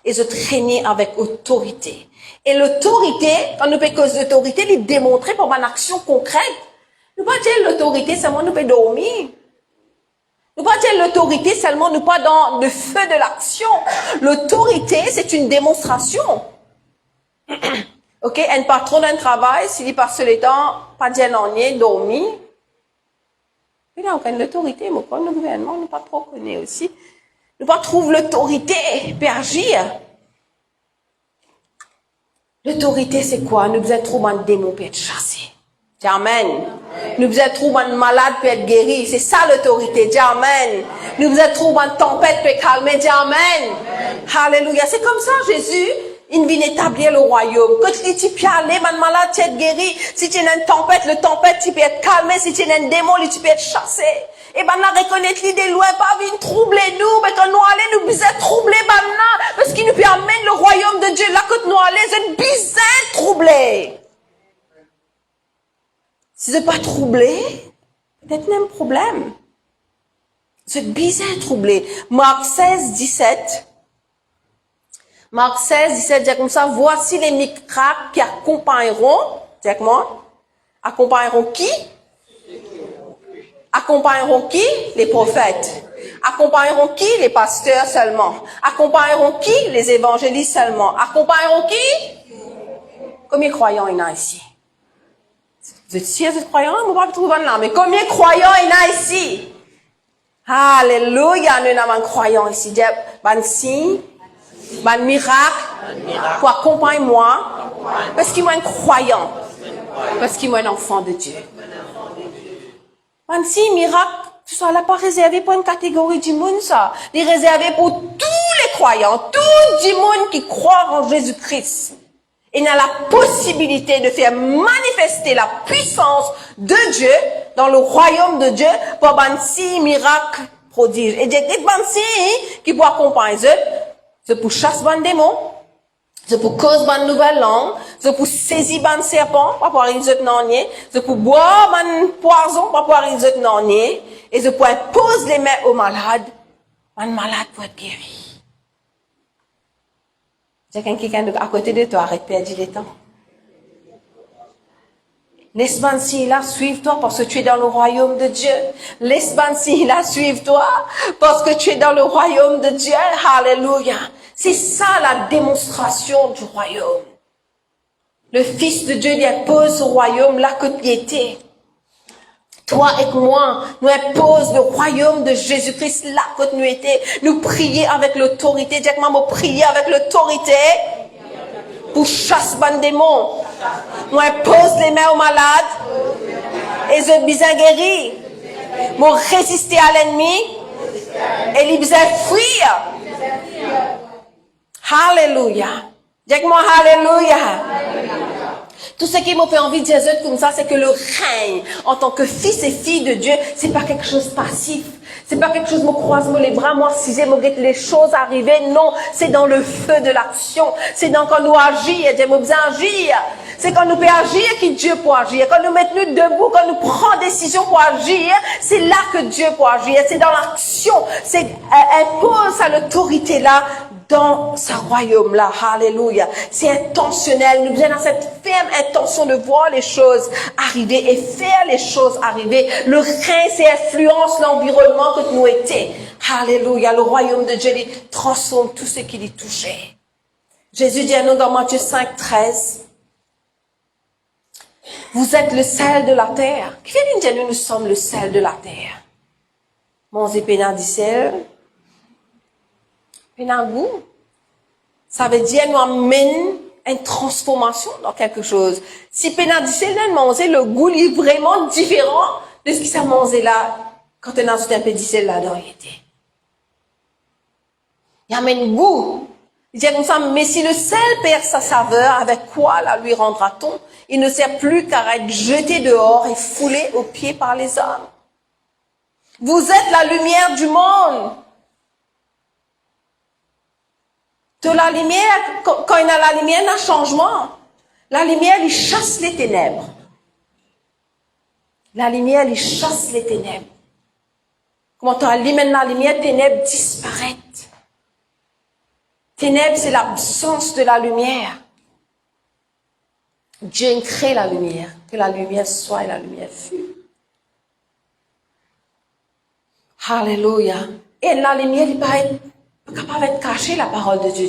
S2: Et je te règne avec autorité. Et l'autorité, quand nous faisons cause d'autorité, il est démontré par une action concrète. Nous pas dire l'autorité seulement nous peut dormir. Nous pas dire l'autorité seulement nous pas dans le feu de l'action. L'autorité, c'est une démonstration. Ok, un patron d'un travail, s'il passe le temps, pas dire non, dormir. Mais là, on a l'autorité, mais quand le gouvernement, nous pas trop connaît aussi. Nous pas trouve l'autorité pour agir. L'autorité, c'est quoi? Nous besoin trop un démon pour être chassé. Dis Amen. Nous besoin trop un malade pour être guéri. C'est ça l'autorité. Dis Amen. Nous besoin trop une tempête pour calmer. Dis Amen. Alléluia. C'est comme ça, Jésus. Il vient établir le royaume. Quand tu peux aller, un malade, tu es guéri. Si tu as une tempête, le tempête, tu peux être calmé. Si tu as un démon, tu peux être chassé. Et ben, on reconnaît l'idée loin, pas venir troubler nous, mais quand nous allons, nous besoin troubler, parce qu'il nous peut amener le royaume de Dieu, là, quand nous allons, c'est besoin troubler. Si c'est pas troublé, peut-être même problème. C'est besoin troubler. Marc 16, 17. Marc 16, 17, dit comme ça, voici les miracles qui accompagneront, dis avec moi, accompagneront qui? Accompagneront qui? Les prophètes. Accompagneront qui? Les pasteurs seulement. Accompagneront qui? Les évangélistes seulement. Accompagneront qui? Combien de croyants il y en a ici? Vous êtes sûr, vous êtes croyants? Vous ne pouvez pas trouver là, mais combien de croyants il y en a ici? Alléluia, nous avons un croyant ici. Dis, ban signe, ban miracle, pour accompagner moi, parce qu'il est un croyant, parce qu'il est un enfant de Dieu. 26 miracles, ça n'est pas réservé pour une catégorie du monde, ça. Il est réservé pour tous les croyants, tout le monde qui croit en Jésus-Christ. Il a la possibilité de faire manifester la puissance de Dieu dans le royaume de Dieu pour 26 miracles prodiges. Et des 26 qui pour accompagner eux, c'est pour chasser un démon, c'est pour cause une nouvelle langue, c'est pour saisir un serpent, pas pour arriver à nanier, c'est pour boire un poison, pas pour arriver à nanier, et c'est pour imposer les mains aux malades, un malade pour être guéri. J'ai quelqu'un à côté de toi, arrête de perdre le temps. Laisse-moi là, suive-toi parce que tu es dans le royaume de Dieu. Laisse-moi là, suive-toi parce que tu es dans le royaume de Dieu. Alléluia. C'est ça la démonstration du royaume. Le Fils de Dieu lui impose au royaume là que tu étais. Toi et moi, nous impose le royaume de Jésus-Christ là que nous étions. Nous prier avec l'autorité. Dis-moi, nous prier avec l'autorité pour chasser les démons. Nous impose les mains aux malades et je besoin guérir. Nous résister à l'ennemi et il besoin fuir. Alléluia. Dis-moi, alléluia. Tout ce qui m'a fait envie de dire comme ça, c'est que le règne, en tant que fils et fille de Dieu, c'est pas quelque chose de passif. C'est pas quelque chose, me croise les bras, moi, si j'ai les choses arriver. Non, c'est dans le feu de l'action. C'est dans quand nous agir, j'aime bien agir. C'est quand nous pouvons agir que Dieu peut agir. Quand nous mettons debout, quand nous prenons décision pour agir, c'est là que Dieu peut agir. C'est dans l'action. C'est, impose à l'autorité là, dans ce royaume-là. Alléluia. C'est intentionnel. Nous avons cette ferme intention de voir les choses arriver et faire les choses arriver. Le règne, c'est influence l'environnement que nous étions. Alléluia. Le royaume de Dieu, il transforme tout ce qui lui touchait. Jésus dit à nous dans Matthieu 5, 13. Vous êtes le sel de la terre. Qui vient de dire nous sommes le sel de la terre? Mon épénard dit sel. Goût. Ça veut dire nous amène une transformation dans quelque chose. Si pénadicelle manger le goût est vraiment différent de ce qui s'est mangé là quand on a ajouté un peu d'icelle là dans l'été. Il amène goût. Il dit comme ça, mais si le sel perd sa saveur, avec quoi la lui rendra-t-on? Il ne sert plus qu'à être jeté dehors et foulé aux pieds par les hommes. Vous êtes la lumière du monde. De la lumière, quand il y a la lumière, il y a un changement. La lumière, il chasse les ténèbres. La lumière, il chasse les ténèbres. Quand on allume la lumière, ténèbres disparaissent. Ténèbres, c'est l'absence de la lumière. Dieu crée la lumière. Que la lumière soit et la lumière fut. Alléluia. Et la lumière, il paraît capable d'être caché la parole de Dieu.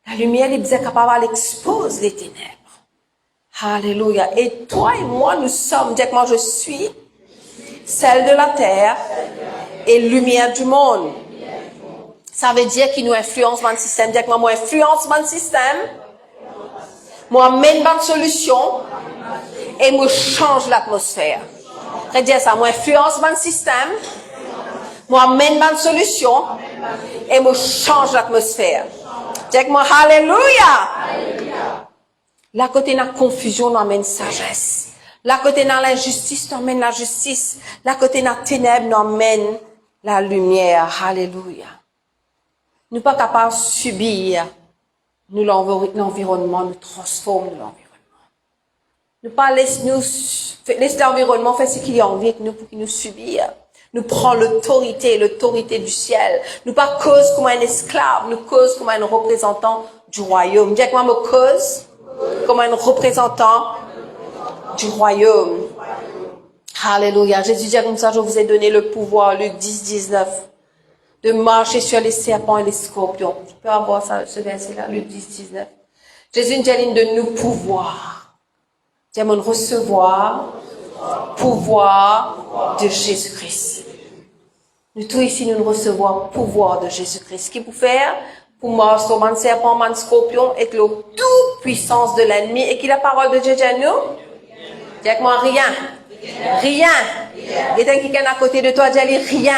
S2: La lumière, il est capable d'exposer les ténèbres. Alléluia. Et toi et moi, nous sommes, dis que moi je suis celle de la terre et lumière du monde. Ça veut dire qu'il nous influence dans le système. Dis que moi influence dans le système. Moi mène dans la solution et moi change l'atmosphère. Je veux dire ça, moi influence dans le système. Moi, mène ma solution et me change l'atmosphère. Dis-moi, alléluia. Là, côté de la confusion, nous amène sagesse. Là, côté de l'injustice, nous amène la justice. Là, côté de la ténèbre, nous amène la lumière. Alléluia. Nous ne sommes pas capables de subir l'environnement, nous transforme l'environnement. Nous ne pas laisser l'environnement faire ce qu'il a envie avec nous pour qu'il nous subisse. Nous prenons l'autorité du ciel. Nous pas cause comme un esclave, nous cause comme un représentant du royaume. Dis que moi, me cause comme un représentant du royaume. Alléluia. Jésus dit comme ça, je vous ai donné le pouvoir, Luc 10, 19, de marcher sur les serpents et les scorpions. Tu peux avoir ça, ce verset-là, Luc 10, 19. Jésus nous dit de nous pouvoir. Dis de recevoir pouvoir de Jésus-Christ. Nous tous ici, nous recevons le pouvoir de Jésus-Christ. Ce qu'il peut faire pour marcher sur un serpent, un scorpion, et que la toute puissance de l'ennemi, et que la parole de Dieu dit à nous, dis moi rien Rien. Quelqu'un qui est à côté de toi, dis rien.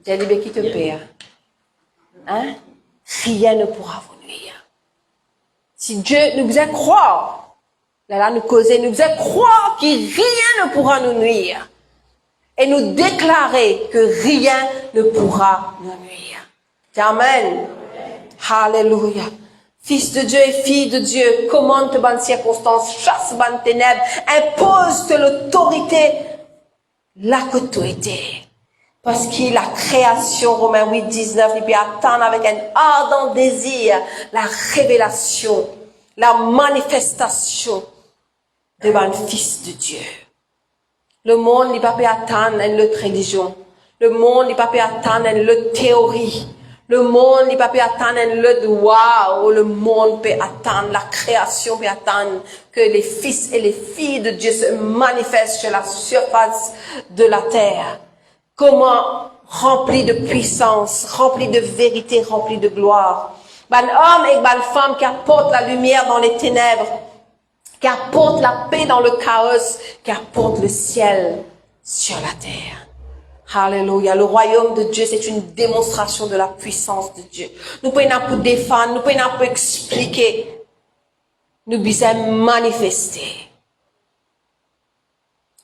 S2: J'ai dit, qui te perd? Hein? Rien ne pourra vous nuire. Si Dieu nous faisait croire, là, nous causer, nous faisait croire que rien ne pourra nous nuire. Et nous déclarer que rien ne pourra nous nuire. Amen. Alléluia. Fils de Dieu et fille de Dieu, commande tes bonnes circonstances, chasse bonnes ténèbres, impose l'autorité là que tu étais. Parce que la création, Romains 8, 19, il peut attendre avec un ardent désir la révélation, la manifestation de mon Fils de Dieu. Le monde n'est pas peut attendre une autre religion. Le monde n'est pas peut attendre une autre théorie. Le monde n'est pas peut attendre une autre wow. Le monde peut attendre, la création peut attendre que les fils et les filles de Dieu se manifestent sur la surface de la terre. Comment rempli de puissance, rempli de vérité, rempli de gloire. Ben homme et ben femme qui apportent la lumière dans les ténèbres, qui apportent la paix dans le chaos, qui apportent le ciel sur la terre. Alléluia. Le royaume de Dieu, c'est une démonstration de la puissance de Dieu. Nous pouvons pas défendre, nous pouvons pas expliquer. Nous devons manifester.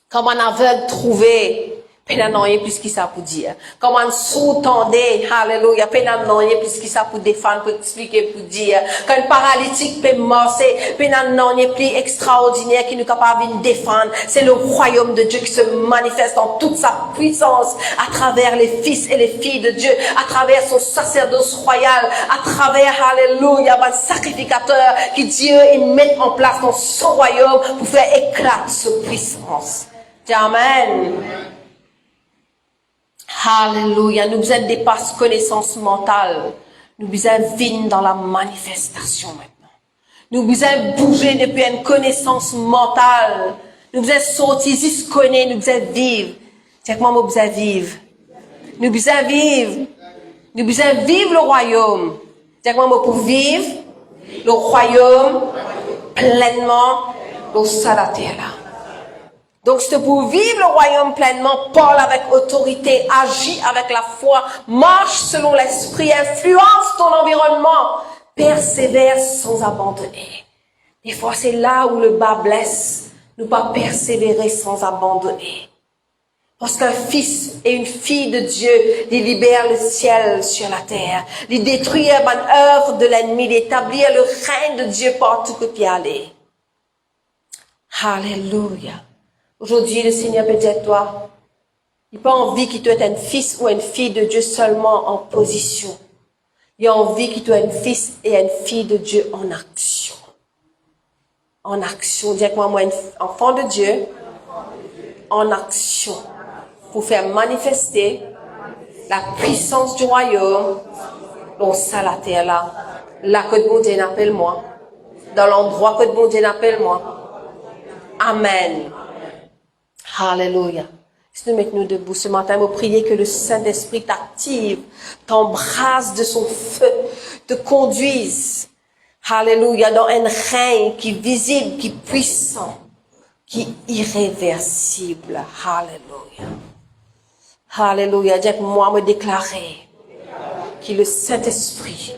S2: Comme un aveugle trouvé, peine non plus qui ça pour dire. Comme un sous-tendé, alléluia, peine non plus qui ça pour défendre, pour expliquer, pour dire. Quand un paralytique peut marcher, peine non plus extraordinaire qui nous capable de défendre. C'est le royaume de Dieu qui se manifeste dans toute sa puissance à travers les fils et les filles de Dieu, à travers son sacerdoce royal, à travers, alléluia, un sacrificateur qui Dieu met en place dans son royaume pour faire éclater sa puissance. Amen. Alléluia. Nous besoin dépasser connaissance mentale. Nous besoin vivre dans la manifestation maintenant. Nous besoin bouger depuis une connaissance mentale. Nous besoin sortir, juste connaître, nous besoin vivre. C'est comment nous besoin vivre. Nous besoin vivre. Nous besoin vivre le royaume. C'est comment pour vivre le royaume pleinement au sein de la terre là. Donc, c'est pour vivre le royaume pleinement, parle avec autorité, agis avec la foi, marche selon l'esprit, influence ton environnement, persévère sans abandonner. Des fois, c'est là où le bas blesse, ne pas persévérer sans abandonner. Parce qu'un fils et une fille de Dieu, ils libèrent le ciel sur la terre, ils détruisent l'œuvre de l'ennemi, d'établir le règne de Dieu partout que tu aller. Alléluia. Aujourd'hui, le Seigneur peut dire toi, il n'a pas envie qu'il soit un fils ou une fille de Dieu seulement en position. Il a envie qu'il soit un fils et une fille de Dieu en action. En action. Dis-moi, moi, un enfant de Dieu, en action. Pour faire manifester la puissance du royaume dans la terre là. Là que bon Dieu appelle moi. Dans l'endroit que bon Dieu appelle moi. Amen. Alléluia. Si nous mettons debout ce matin, vous priez que le Saint-Esprit t'active, t'embrasse de son feu, te conduise. Alléluia. Dans un règne qui est visible, qui est puissant, qui est irréversible. Alléluia. Alléluia. Dis que moi me déclarer que le Saint-Esprit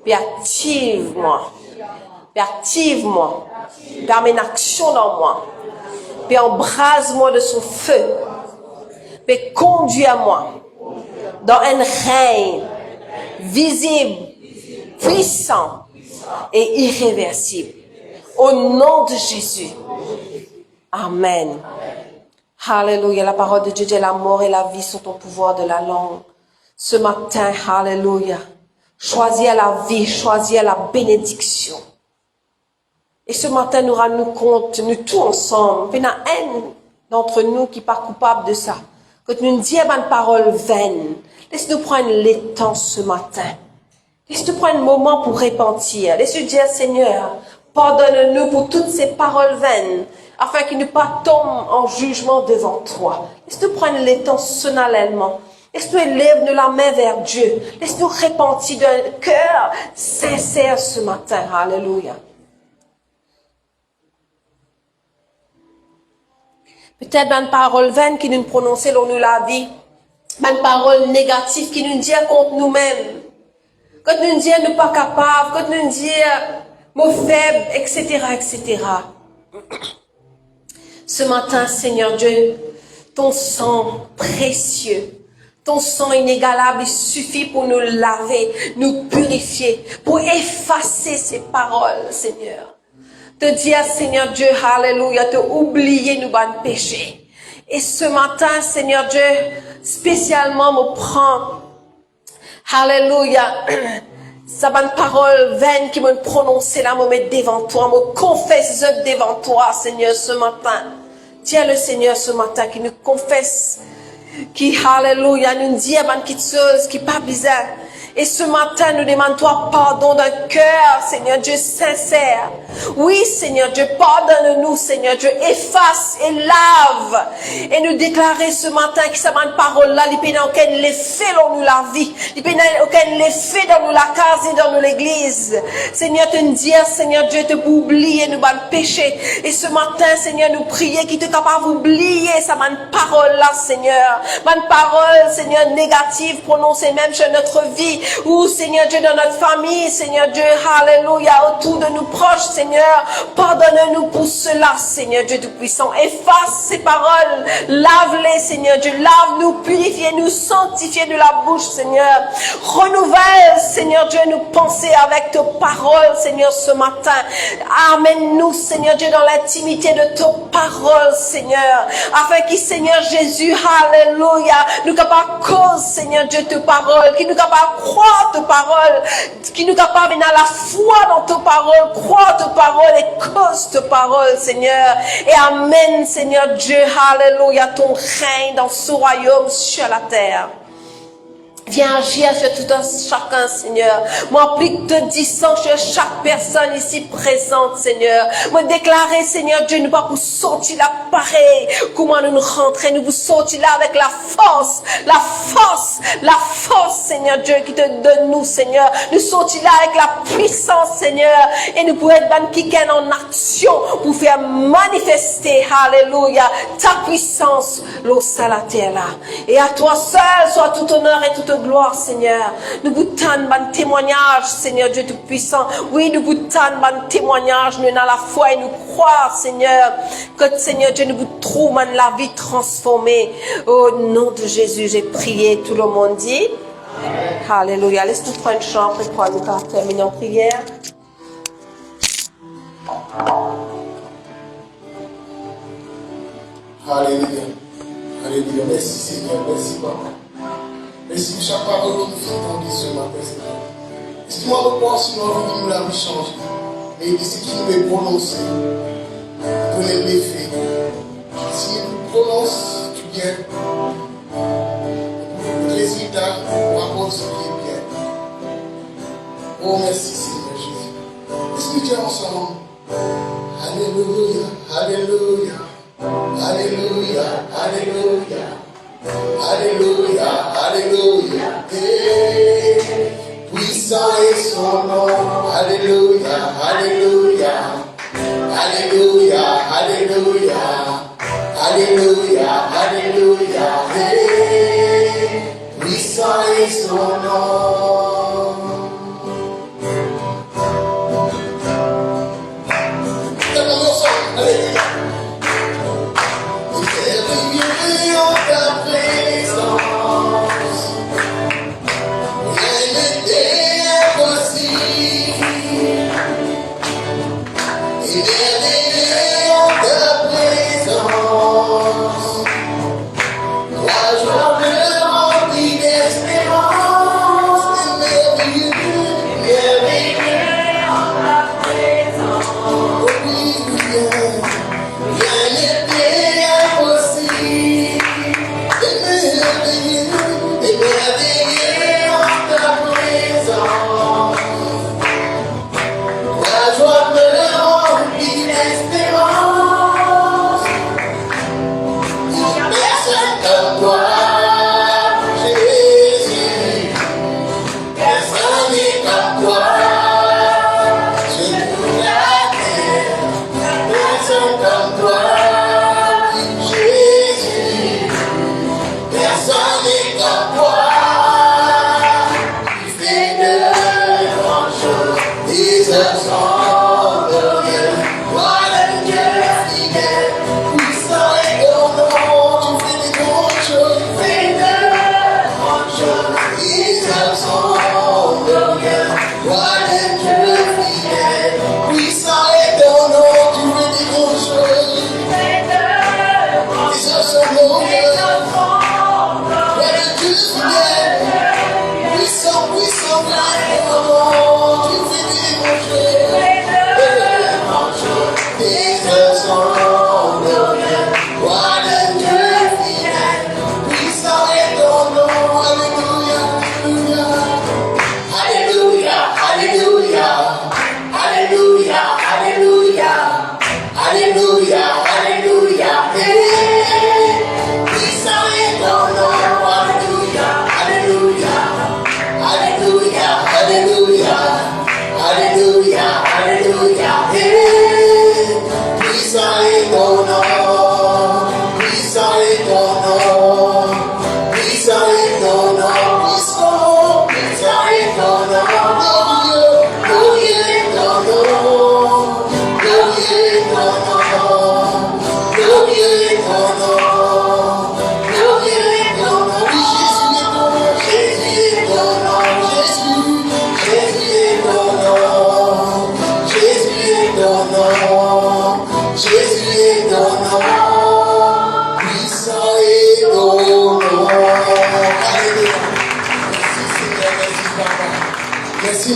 S2: active-moi, active-moi, permet une action dans moi. Puis embrase-moi de son feu. Puis conduis-moi dans un règne visible, puissant et irréversible. Au nom de Jésus. Amen. Alléluia. La parole de Dieu dit la mort et la vie sont au pouvoir de la langue. Ce matin, alléluia. Choisis la vie, choisis la bénédiction. Et ce matin, nous rendons compte, nous tous ensemble, il y a un d'entre nous qui n'est pas coupable de ça. Quand nous disons une parole vaine, laisse-nous prendre le temps ce matin. Laisse-nous prendre un moment pour repentir. Laisse-nous dire, Seigneur, pardonne-nous pour toutes ces paroles vaines, afin qu'ils ne pas tombent en jugement devant toi. Laisse-nous prendre le temps solennellement. Laisse-nous élever la main vers Dieu. Laisse-nous repentir d'un cœur sincère ce matin. Alléluia. Peut-être une parole vaine qui nous prononçait l'on nous l'a dit. Une parole négative qui nous dit contre nous-mêmes. Quand nous dit nous pas capables, quand nous dit nous faibles, etc., etc. Ce matin, Seigneur Dieu, ton sang précieux, ton sang inégalable, il suffit pour nous laver, nous purifier, pour effacer ces paroles, Seigneur. Te dire, Seigneur Dieu, alléluia, te oublier nos bonnes péchés. Et ce matin, Seigneur Dieu, spécialement me prend, alléluia, ça bonne parole vaine qui me prononcer là, me mettre devant toi, me confesse devant toi, Seigneur, ce matin. Tiens le Seigneur ce matin qui nous confesse, qui, alléluia, nous dit à bonne petite chose, qui pas bizarre. Et ce matin, nous demandons toi pardon d'un cœur, Seigneur Dieu, sincère. Oui, Seigneur Dieu, pardonne-nous, Seigneur Dieu, efface et lave. Et nous déclarer ce matin que cette parole-là, il n'y a aucun effet dans nous la vie. Il n'y a aucun effet dans nous la case et dans nous l'église. Seigneur, te dire, Seigneur Dieu, te pour oublier nos péchés. Et ce matin, Seigneur, nous prier qu'il te capable d'oublier cette parole-là, Seigneur. Une parole, Seigneur, négative, prononcée même sur notre vie. Ou, Seigneur Dieu, dans notre famille, Seigneur Dieu, alléluia, autour de nous proches, Seigneur, pardonne-nous pour cela, Seigneur Dieu Tout-Puissant. Efface ces paroles, lave-les, Seigneur Dieu, lave-nous, purifie-nous, sanctifie de la bouche, Seigneur. Renouvelle, Seigneur Dieu, nos pensées avec tes paroles, Seigneur, ce matin. Amène-nous, Seigneur Dieu, dans l'intimité de tes paroles, Seigneur, afin que, Seigneur Jésus, alléluia, nous capables cause, Seigneur Dieu, tes paroles, qui nous capables croire tes paroles, qui nous capable d'avoir la foi dans tes paroles, croire tes paroles et cause tes paroles, Seigneur. Et amène, Seigneur Dieu, alléluia, ton règne dans ce royaume sur la terre. Viens agir sur tout un chacun, Seigneur. Moi, applique te disant sur chaque personne ici présente, Seigneur. Moi, déclarer, Seigneur Dieu, nous pas pour sortir là pareil. Comment nous rentrer, nous vous sortir là avec la force, Seigneur Dieu, qui te donne nous, Seigneur. Nous sortir là avec la puissance, Seigneur. Et nous pourrons être qui en action pour faire manifester, alléluia, ta puissance, l'eau à la terre là. Et à toi seul soit tout honneur et toute gloire, Seigneur. Nous vous tendons un témoignage, Seigneur Dieu Tout-Puissant. Oui, nous vous tendons un témoignage. Nous avons la foi et nous croire, Seigneur, que Seigneur Dieu, nous vous trouvons la vie transformée. Au nom de Jésus, j'ai prié. Tout le monde dit. Amen. Alléluia. Laisse-nous prendre une chambre et pour nous terminer en prière.
S3: Alléluia. Alléluia. Merci Seigneur. Merci Papa. Merci pour chaque parole qui nous fait entendre ce matin, Seigneur. Laisse-moi repenser sur notre vie, nous l'avons changé. Et ce qui nous est prononcé, connaît l'effet. Si nous prononce du bien, le résultat rapporte ce qui est bien. Oh, merci Seigneur Jésus. Laisse-nous dire ensemble. Alléluia, Alléluia, Alléluia, Alléluia. Alléluia, Alléluia, puissant est son nom, Alléluia, Alléluia, Alléluia, Alléluia, Alléluia, Alléluia, puissant est son nom. Alléluia.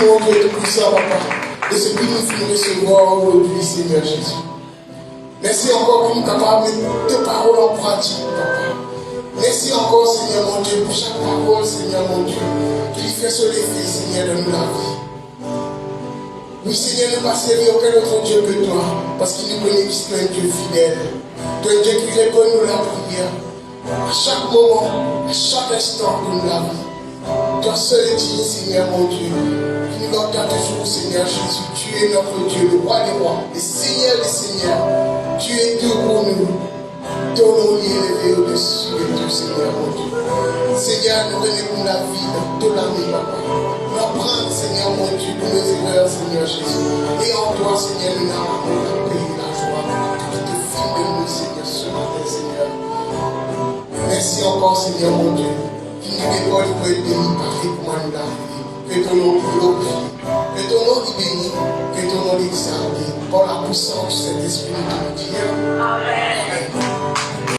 S3: mon Dieu tout-puissant, papa, de ce que nous voulons recevoir aujourd'hui, Seigneur Jésus. Merci encore pour nous capables de mettre tes paroles en pratique, papa. Merci encore, Seigneur mon Dieu, pour chaque parole, Seigneur mon Dieu, qui fait son effet, Seigneur, de nous la vie. Oui, Seigneur, ne pas servir aucun autre Dieu que toi, parce qu'il nous connaît que tu es un Dieu fidèle. Tu es un Dieu qui répond nous la prière. À chaque moment, à chaque instant de nous la vie. Toi seul est digne, Seigneur mon Dieu, qui nous donne toujours, Seigneur Jésus. Tu es notre Dieu, le roi des rois, le Seigneur des seigneurs. Tu es Dieu pour nous. Ton nom est élevé au-dessus de tout, Seigneur mon Dieu. Seigneur, nous donnons la vie dans ton ami, papa. Nous apprenons, Seigneur mon Dieu, pour nos erreurs, Seigneur Jésus. Et en toi, Seigneur, nous avons la paix et la joie. Que tu te files de nous, Seigneur, ce matin, Seigneur. Merci encore, Seigneur mon Dieu, qui nous dévoile pour être béni par pour moi nous l'arriver. Que ton nom glorifie, que ton nom est béni, que ton nom est exalté par la puissance de cet esprit de Dieu. Amen.